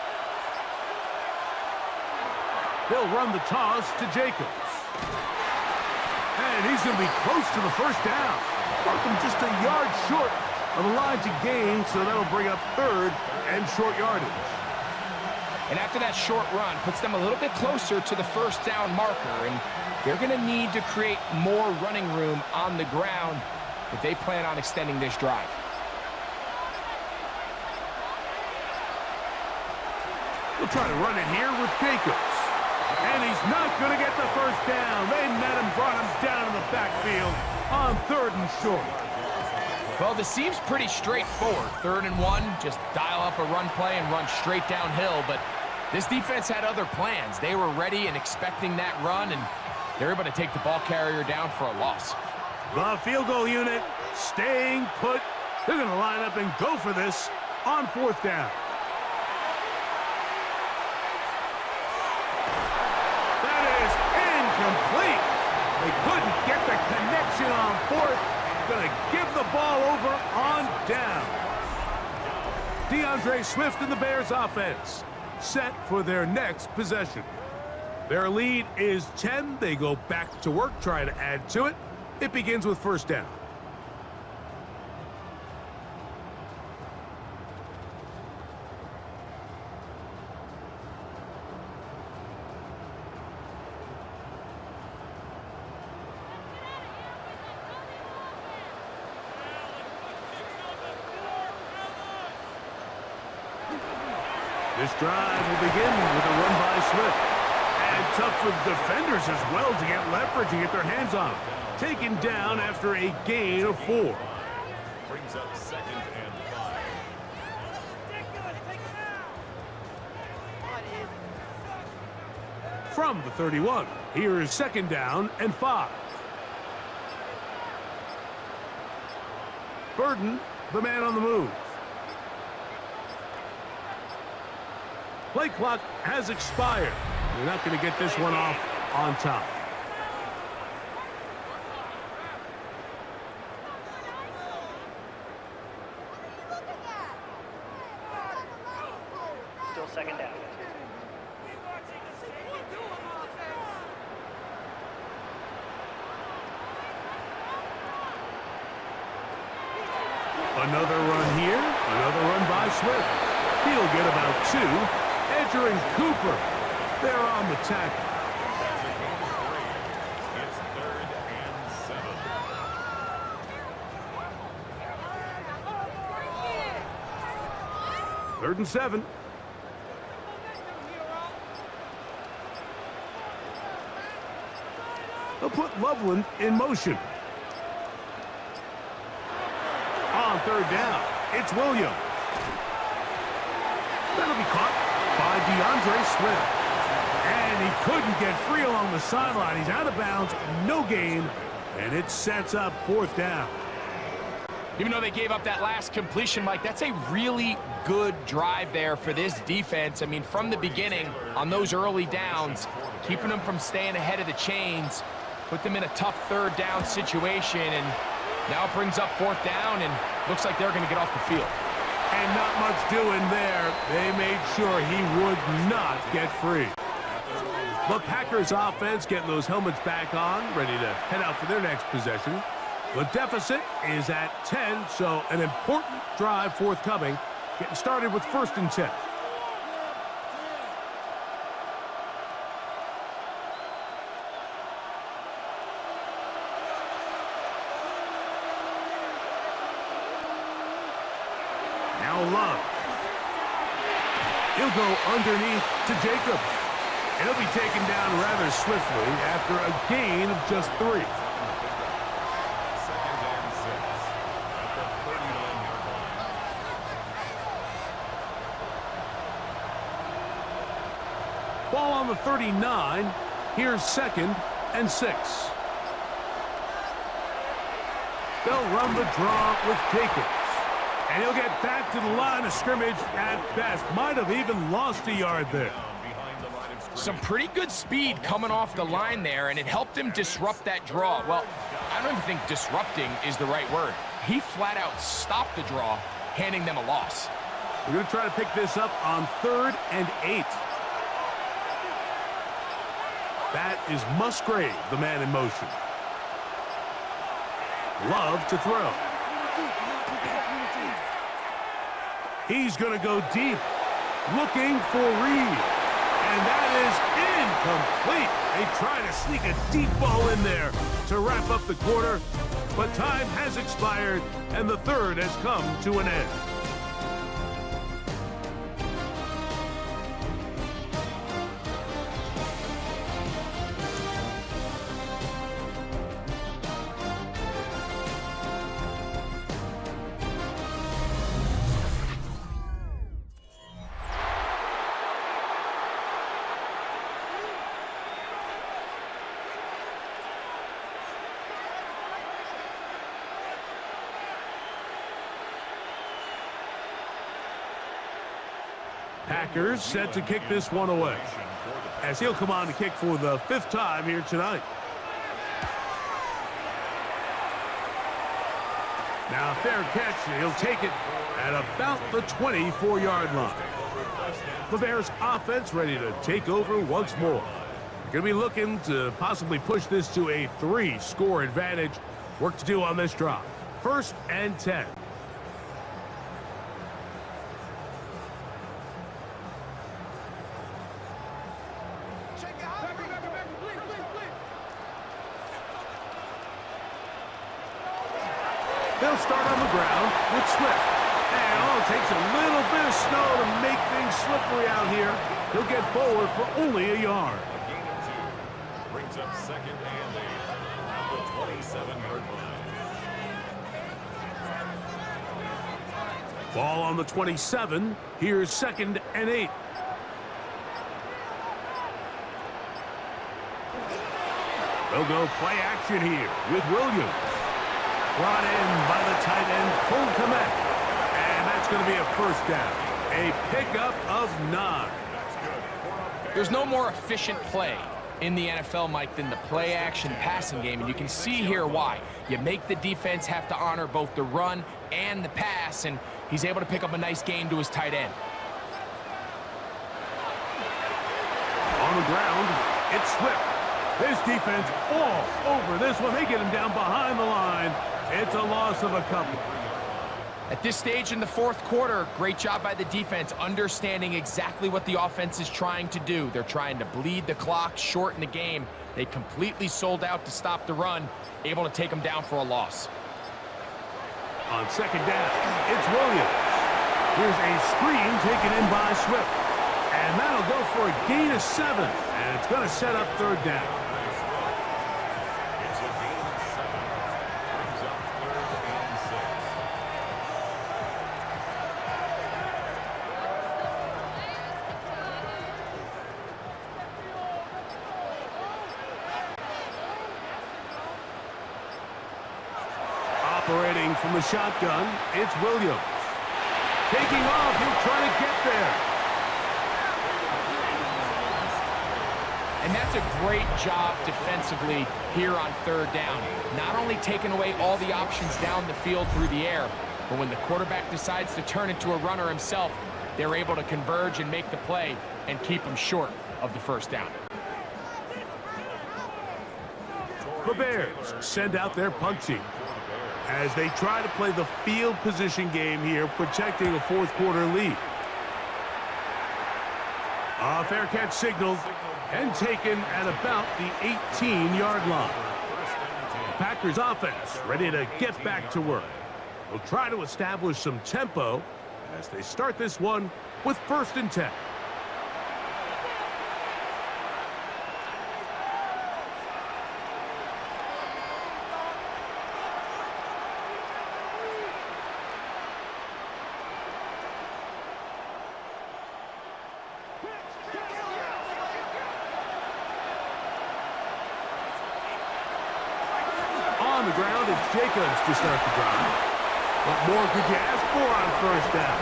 They'll run the toss to Jacobs. And he's going to be close to the first down. Markham just a yard short of the line to gain, so that'll bring up 3rd and short yardage. And after that short run, puts them a little bit closer to the first down marker, and they're going to need to create more running room on the ground if they plan on extending this drive. We'll try to run it here with Jacobs. And he's not going to get the first down. They met him, brought him down in the backfield on 3rd and short. Well, this seems pretty straightforward. 3rd and 1, just dial up a run play and run straight downhill. But this defense had other plans. They were ready and expecting that run, and they're able to take the ball carrier down for a loss. The field goal unit staying put. They're going to line up and go for this on 4th down. That is incomplete. They couldn't get the connection on 4th. Going to give the ball over on down. DeAndre Swift and the Bears offense set for their next possession. Their lead is 10. They go back to work, try to add to it. It begins with first down. This drive will begin with a run by Swift. And tough for the defenders as well to get leverage and get their hands on him. Taken down after a gain of 4. Brings up 2nd and 5. From the 31, here is 2nd down and 5. Burden, the man on the move. Play clock has expired. They're not going to get this one off on top. Still 2nd down. Another run here, another run by Swift. He'll get about 2. Edger and Cooper, they're on the tackle. That's a gain of 3. It's 3rd and 7. 3rd and 7. They'll put Loveland in motion. On third down, it's Williams. That'll be caught by DeAndre Swift. And he couldn't get free along the sideline. He's out of bounds, no gain, and it sets up fourth down. Even though they gave up that last completion, Mike, that's a really good drive there for this defense. I mean, from the beginning, on those early downs, keeping them from staying ahead of the chains, put them in a tough third down situation, and now it brings up fourth down, and looks like they're going to get off the field. And not much doing there. They made sure he would not get free. The Packers offense getting those helmets back on, ready to head out for their next possession. The deficit is at 10, so an important drive forthcoming. Getting started with 1st and 10. Now Love. He'll go underneath to Jacobs. And he'll be taken down rather swiftly after a gain of just 3. Ball on the 39. Here's 2nd and 6. They'll run the draw with Jacobs. And he'll get back to the line of scrimmage at best. Might have even lost a yard there. Some pretty good speed coming off the line there, and it helped him disrupt that draw. Well, I don't even think disrupting is the right word. He flat out stopped the draw, handing them a loss. We're going to try to pick this up on 3rd and 8. That is Musgrave, the man in motion. Love to throw. He's going to go deep, looking for Reed. And that is incomplete. They try to sneak a deep ball in there to wrap up the quarter, but time has expired, and the third has come to an end. Packers set to kick this one away, as he'll come on to kick for the 5th time here tonight. Now fair catch, and he'll take it at about the 24-yard line. The Bears offense ready to take over once more. They're going to be looking to possibly push this to a 3-score advantage. Work to do on this drive. 1st and 10. They'll start on the ground with Swift. And it takes a little bit of snow to make things slippery out here. He'll get forward for only a yard. A gain of 2. Brings up 2nd and 8 at the 27-yard line. Ball on the 27. Here's 2nd and 8. They'll go play action here with Williams. Brought in by the tight end, Cole Kmet. And that's going to be a 1st down. A pickup of 9. There's no more efficient play in the NFL, Mike, than the play-action passing game, and you can see here why. You make the defense have to honor both the run and the pass, and he's able to pick up a nice gain to his tight end. On the ground, it's Swift. This defense all over this one. They get him down behind the line. It's a loss of a couple. At this stage in the 4th quarter, great job by the defense, understanding exactly what the offense is trying to do. They're trying to bleed the clock, shorten the game. They completely sold out to stop the run, able to take them down for a loss. On 2nd down, it's Williams. Here's a screen taken in by Swift. And that'll go for a gain of 7. And it's going to set up 3rd down. Operating from the shotgun, it's Williams. Taking off, he'll try to get there. And that's a great job defensively here on third down. Not only taking away all the options down the field through the air, but when the quarterback decides to turn into a runner himself, they're able to converge and make the play and keep him short of the first down. The Bears send out their punt team as they try to play the field position game here, protecting a fourth quarter lead. A fair catch signaled and taken at about the 18-yard line. The Packers offense ready to get back to work. They'll try to establish some tempo as they start this one with 1st and 10. On the ground, it's Jacobs to start the drive. What more could you ask for on 1st down?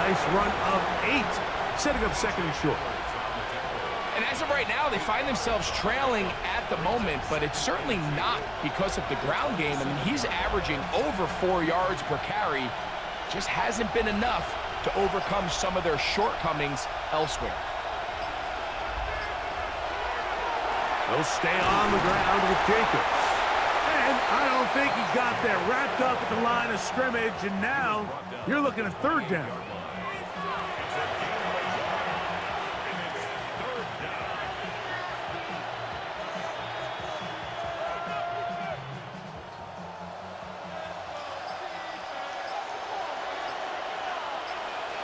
Nice run of 8, setting up 2nd and short. And as of right now, they find themselves trailing at the moment, but it's certainly not because of the ground game. I mean, he's averaging over 4 yards per carry. Just hasn't been enough to overcome some of their shortcomings elsewhere. They'll stay on the ground with Jacobs. And I don't think he got there. Wrapped up at the line of scrimmage, and now you're looking at 3rd down.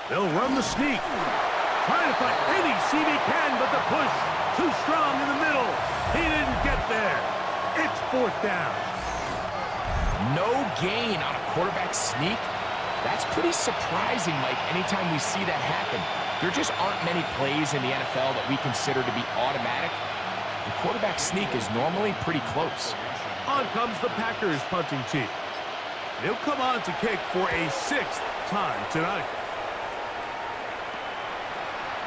They'll run the sneak. Trying to find any seam he can, but the push too strong in the middle. He didn't get there. It's 4th down. No gain on a quarterback sneak. That's pretty surprising, Mike, anytime we see that happen. There just aren't many plays in the NFL that we consider to be automatic. The quarterback sneak is normally pretty close. On comes the Packers punting team. They'll come on to kick for a 6th time tonight.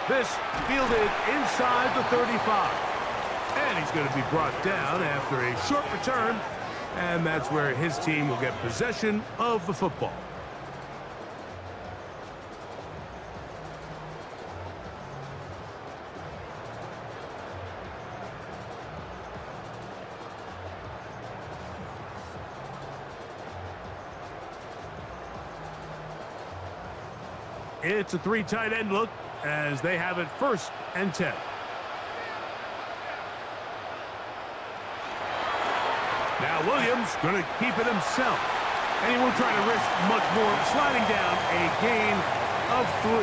This fielded inside the 35. And he's going to be brought down after a short return. And that's where his team will get possession of the football. It's a 3 tight end look as they have it 1st and 10. Now Williams going to keep it himself. And he won't try to risk much more, sliding down a gain of 3.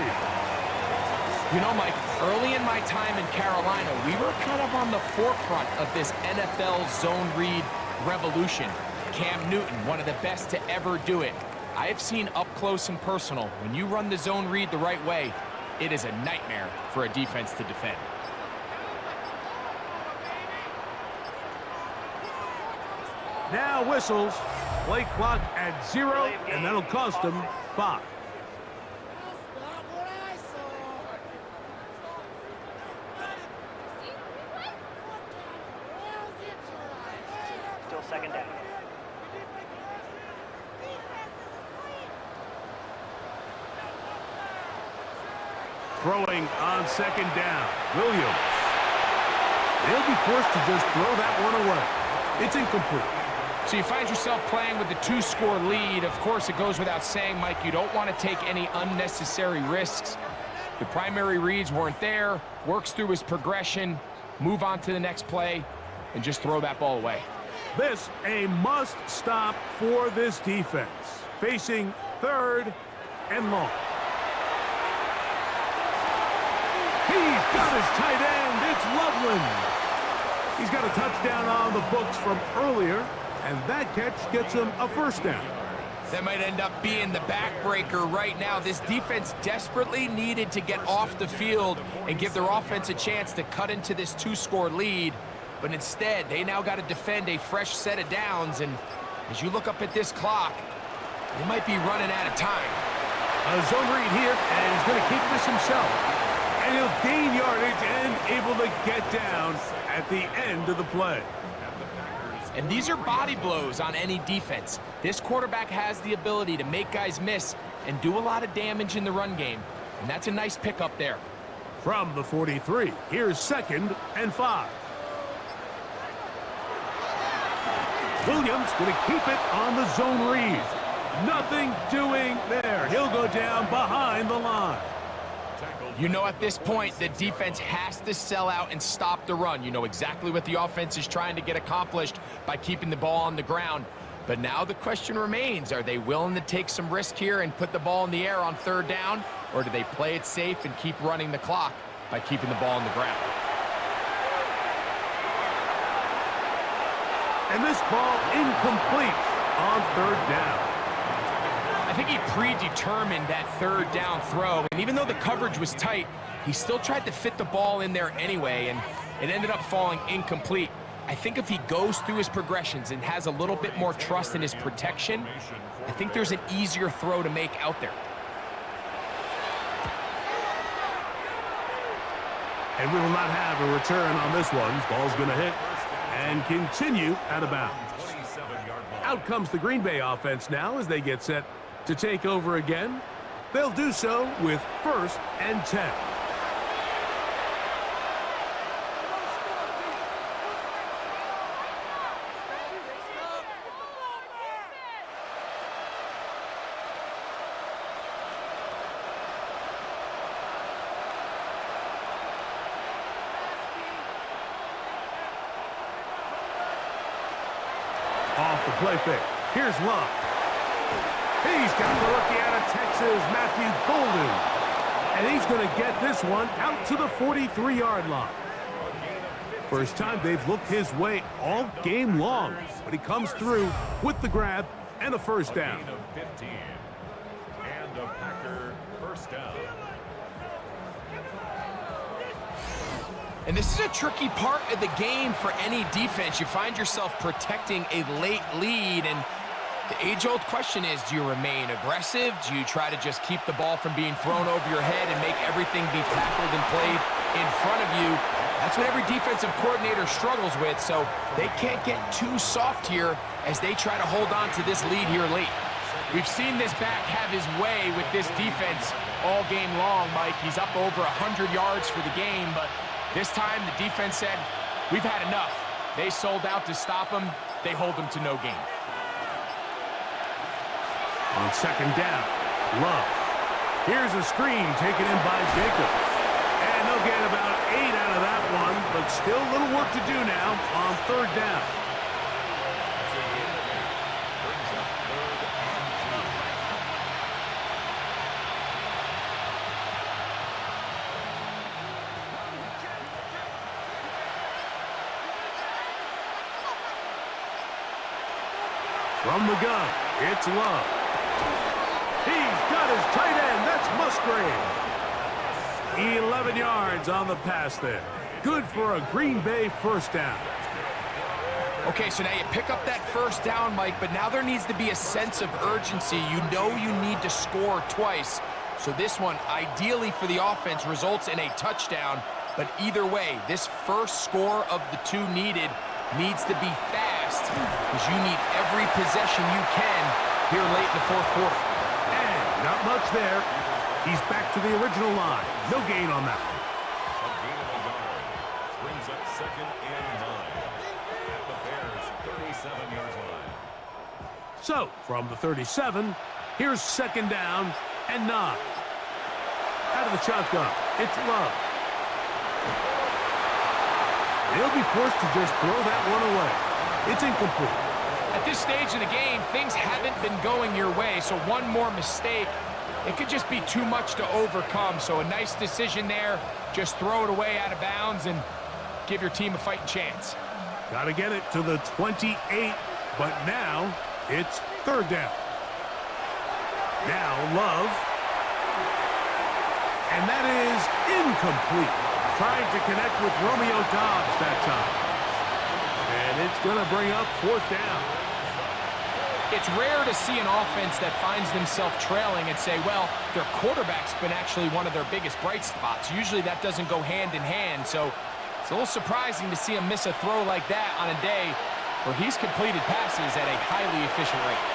You know, Mike, early in my time in Carolina, we were kind of on the forefront of this NFL zone read revolution. Cam Newton, one of the best to ever do it. I have seen up close and personal, when you run the zone read the right way, it is a nightmare for a defense to defend. Now whistles. Play clock at 0, and that'll cost them 5. Still 2nd down. Throwing on 2nd down. Williams. They'll be forced to just throw that one away. It's incomplete. So you find yourself playing with a 2-score lead. Of course, it goes without saying, Mike, you don't want to take any unnecessary risks. The primary reads weren't there. Works through his progression, move on to the next play, and just throw that ball away. This a must stop for this defense. Facing 3rd and long. He's got his tight end. It's Loveland. He's got a touchdown on the books from earlier. And that catch gets him a 1st down. That might end up being the backbreaker right now. This defense desperately needed to get off the field and give their offense a chance to cut into this 2-score lead. But instead, they now got to defend a fresh set of downs, and As you look up at this clock, they might be running out of time. A zone read here, and he's going to keep this himself. And he'll gain yardage and able to get down at the end of the play. And these are body blows on any defense. This quarterback has the ability to make guys miss and do a lot of damage in the run game. And that's a nice pickup there. From the 43, here's 2nd and 5. Williams going to keep it on the zone read. Nothing doing there. He'll go down behind the line. You know, at this point, the defense has to sell out and stop the run. You know exactly what the offense is trying to get accomplished by keeping the ball on the ground. But now the question remains, are they willing to take some risk here and put the ball in the air on 3rd down? Or do they play it safe and keep running the clock by keeping the ball on the ground? And this ball incomplete on 3rd down. I think he predetermined that 3rd down throw, and even though the coverage was tight, he still tried to fit the ball in there anyway, and it ended up falling incomplete. I think if he goes through his progressions and has a little bit more trust in his protection, I think there's an easier throw to make out there. And we will not have a return on this one. Ball's going to hit and continue out of bounds. Out comes the Green Bay offense now as they get set to take over again. They'll do so with 1st and 10. Off the play fake. Here's Love. He's got the rookie out of Texas, Matthew Golden. And he's going to get this one out to the 43-yard line. First time they've looked his way all game long. But he comes through with the grab and a 1st down. And a Packer 1st down. And this is a tricky part of the game for any defense. You find yourself protecting a late lead, and the age-old question is, do you remain aggressive? Do you try to just keep the ball from being thrown over your head and make everything be tackled and played in front of you? That's what every defensive coordinator struggles with, so they can't get too soft here as they try to hold on to this lead here late. We've seen this back have his way with this defense all game long, Mike. He's up over 100 yards for the game, but this time the defense said, we've had enough. They sold out to stop him. They hold him to no gain. On 2nd down, Love. Here's a screen taken in by Jacobs. And they'll get about 8 out of that one, but still a little work to do now on 3rd down. From the gun, it's Love. He's got his tight end. That's Musgrave. 11 yards on the pass there. Good for a Green Bay 1st down. Okay, so now you pick up that 1st down, Mike, but now there needs to be a sense of urgency. You know you need to score twice. So this one, ideally for the offense, results in a touchdown. But either way, this first score of the 2 needed needs to be fast, because you need every possession you can here late in the 4th quarter. And not much there. He's back to the original line. No gain on that one. A gain of a yard. Brings up 2nd and 9. At the Bears' 37-yard line. So, from the 37, here's 2nd down and 9. Out of the shotgun, it's Love. He'll be forced to just throw that one away. It's incomplete. At this stage of the game, things haven't been going your way, so one more mistake, it could just be too much to overcome. So a nice decision there. Just throw it away out of bounds and give your team a fighting chance. Got to get it to the 28, but now it's 3rd down. Now Love. And that is incomplete. Trying to connect with Romeo Doubs that time. And it's going to bring up 4th down. It's rare to see an offense that finds themselves trailing and say, well, their quarterback's been actually one of their biggest bright spots. Usually that doesn't go hand in hand, so it's a little surprising to see him miss a throw like that on a day where he's completed passes at a highly efficient rate.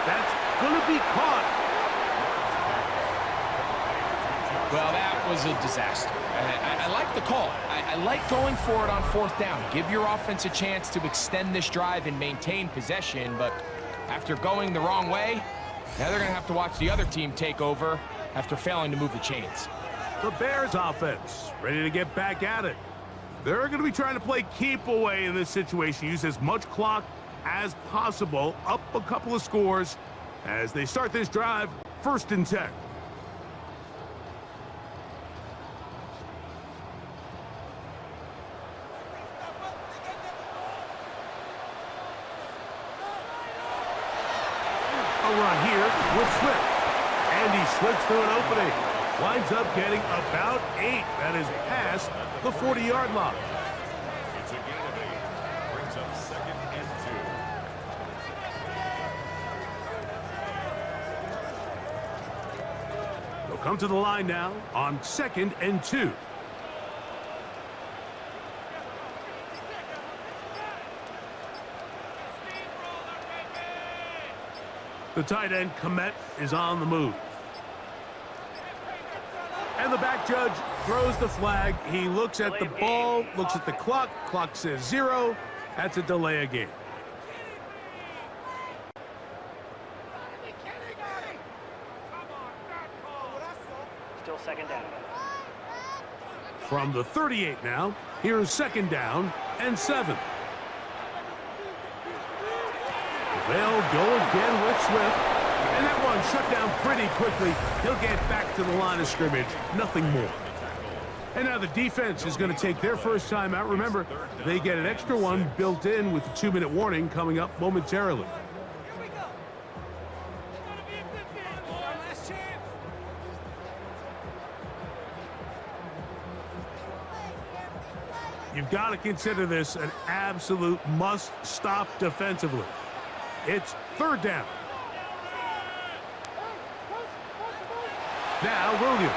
That's going to be caught. Well, that was a disaster. I like the call. I like going for it on 4th down. Give your offense a chance to extend this drive and maintain possession, but after going the wrong way, now they're going to have to watch the other team take over after failing to move the chains. The Bears offense ready to get back at it. They're going to be trying to play keep away in this situation. Use as much clock as possible. Up a couple of scores as they start this drive. 1st and 10. A run here with Swift. And he slips through an opening. Winds up getting about 8. That is past the 40-yard line. It's a gain of 8. Brings up 2nd and 2. They'll come to the line now on 2nd and 2. The tight end, Komet, is on the move. And the back judge throws the flag. He looks at the ball, looks at the clock. Clock says 0. That's a delay of game. Still 2nd down. From the 38 now, here's 2nd down and 7. They'll go again with Swift. And that one shut down pretty quickly. He'll get back to the line of scrimmage. Nothing more. And now the defense is going to take their first time out. Remember, they get an extra one built in with the 2-minute warning coming up momentarily. You've got to consider this an absolute must-stop defensively. It's 3rd down. Now Williams.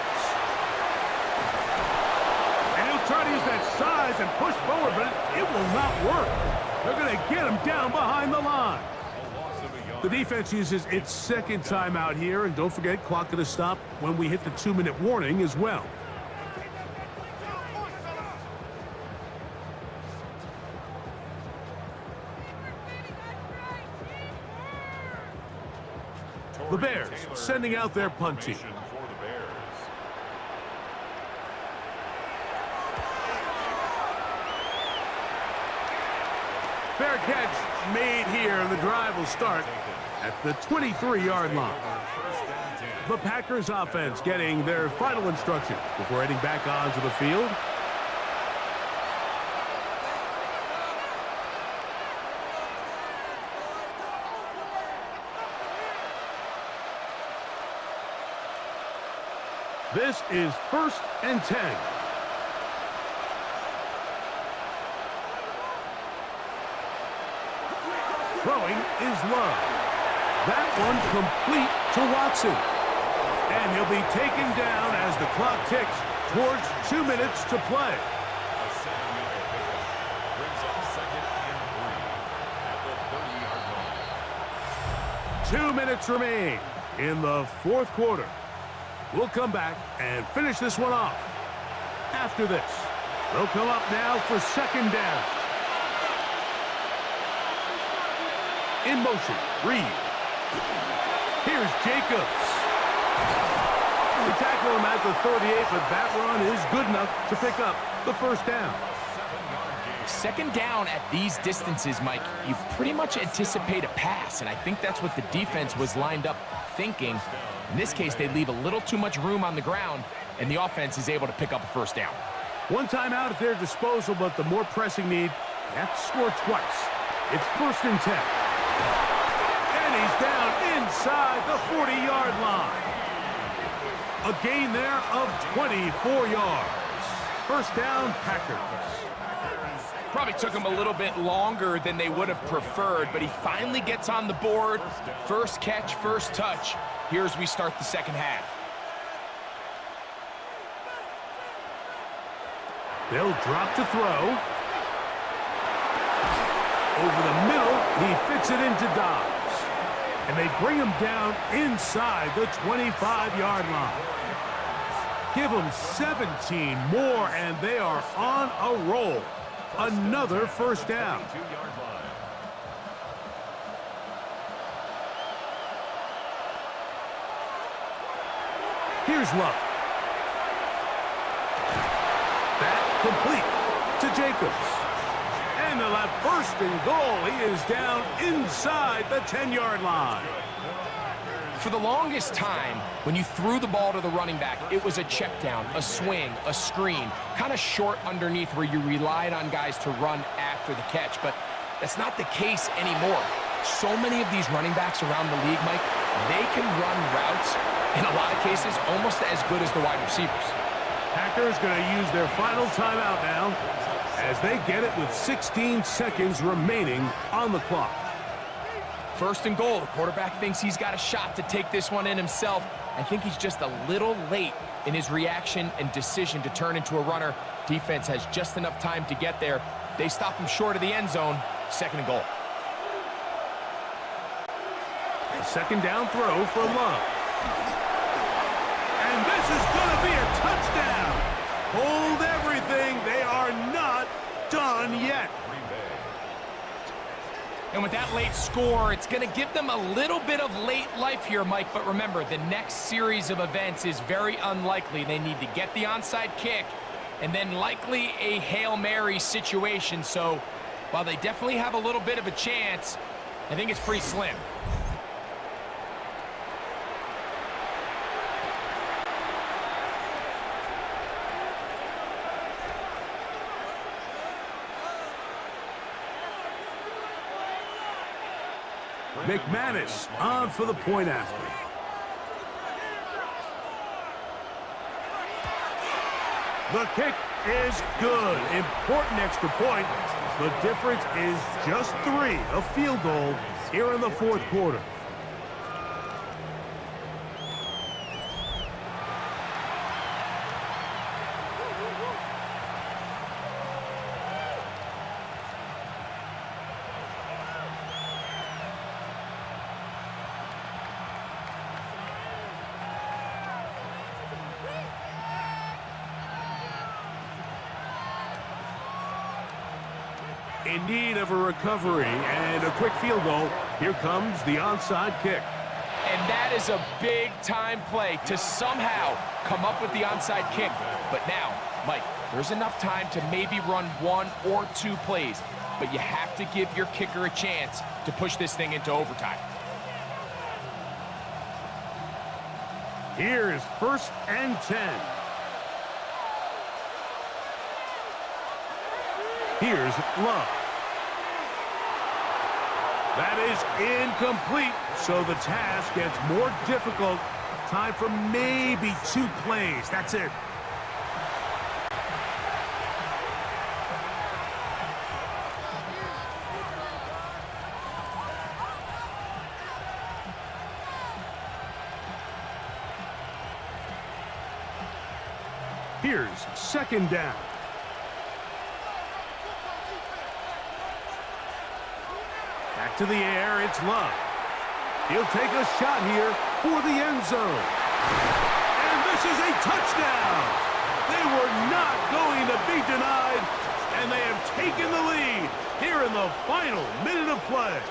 And he'll try to use that size and push forward, but it will not work. They're going to get him down behind the line. The defense uses its 2nd timeout here, and don't forget, clock going to stop when we hit the 2-minute warning as well. The Bears sending out their punt team. Fair catch made here, and the drive will start at the 23-yard line. The Packers offense getting their final instructions before heading back onto the field. This is 1st and 10. Throwing is Love. That one complete to Watson. And he'll be taken down as the clock ticks towards 2 minutes to play. A 7-yard pickup brings up 2nd and 3 at the 30-yard line. 2 minutes remain in the 4th quarter. We'll come back and finish this one off. After this, they'll come up now for 2nd down. In motion, Reed. Here's Jacobs. They tackle him at the 38, but that run is good enough to pick up the 1st down. 2nd down at these distances, Mike, you pretty much anticipate a pass, and I think that's what the defense was lined up thinking. In this case, they leave a little too much room on the ground, and the offense is able to pick up a 1st down. One timeout at their disposal, but the more pressing need, they have to score twice. It's 1st and 10. And he's down inside the 40-yard line. A gain there of 24 yards. 1st down, Packers. Probably took him a little bit longer than they would have preferred, but he finally gets on the board. First catch, first touch. Here as we start the second half. They'll drop to throw. Over the middle, he fits it into Dobbs. And they bring him down inside the 25-yard line. Give them 17 more, and they are on a roll. Another first down. Here's Love. That complete to Jacobs. And they'll have first and goal. He is down inside the 10-yard line. For the longest time, when you threw the ball to the running back, it was a check down, a swing, a screen, kind of short underneath where you relied on guys to run after the catch. But that's not the case anymore. So many of these running backs around the league, Mike, they can run routes, in a lot of cases, almost as good as the wide receivers. Packers going to use their final timeout now as they get it with 16 seconds remaining on the clock. First and goal. The quarterback thinks he's got a shot to take this one in himself. I think he's just a little late in his reaction and decision to turn into a runner. Defense has just enough time to get there. They stop him short of the end zone. Second and goal. A second down throw for Love. And this is going to be a touchdown. Hold everything. They are not done yet. And with that late score, it's going to give them a little bit of late life here, Mike. But remember, the next series of events is very unlikely. They need to get the onside kick and then likely a Hail Mary situation. So while they definitely have a little bit of a chance, I think it's pretty slim. McManus on for the point after. The kick is good. Important extra point. The difference is just 3, a field goal here in the fourth quarter. In need of a recovery and a quick field goal. Here comes the onside kick. And that is a big-time play to somehow come up with the onside kick. But now, Mike, there's enough time to maybe run 1 or 2 plays. But you have to give your kicker a chance to push this thing into overtime. Here's first and 10. Here's Love. That is incomplete, so the task gets more difficult. Time for maybe 2 plays. That's it. Here's second down. Back to the air, it's Love. He'll take a shot here for the end zone. And this is a touchdown. They were not going to be denied, and they have taken the lead here in the final minute of play.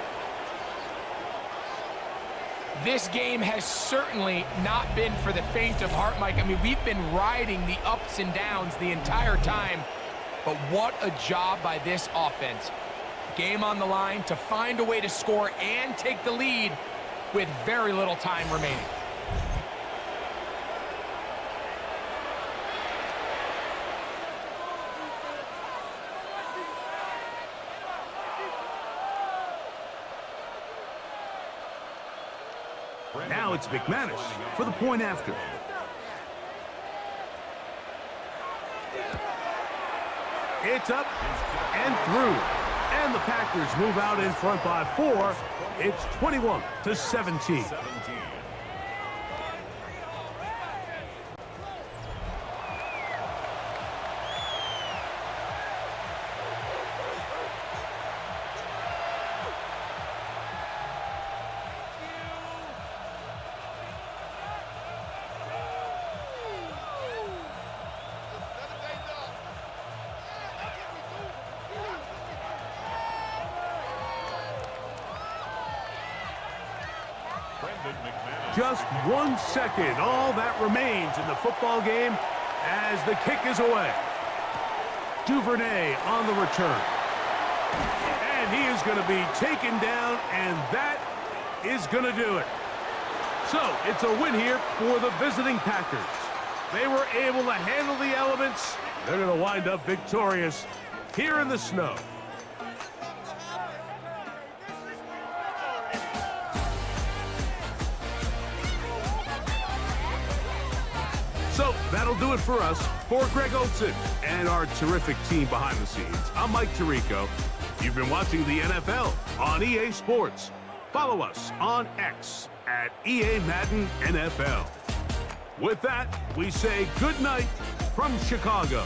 This game has certainly not been for the faint of heart, Mike. I mean, we've been riding the ups and downs the entire time, but what a job by this offense. Game on the line to find a way to score and take the lead with very little time remaining. Now it's McManus for the point after. It's up, and through. And the Packers move out in front by 4. It's 21-17. Just 1 second, all that remains in the football game as the kick is away. Duvernay on the return. And he is going to be taken down, and that is going to do it. So, it's a win here for the visiting Packers. They were able to handle the elements. They're going to wind up victorious here in the snow. So, that'll do it for us. For Greg Olsen and our terrific team behind the scenes, I'm Mike Tirico. You've been watching the NFL on EA Sports. Follow us on X at EA Madden NFL. With that, we say good night from Chicago.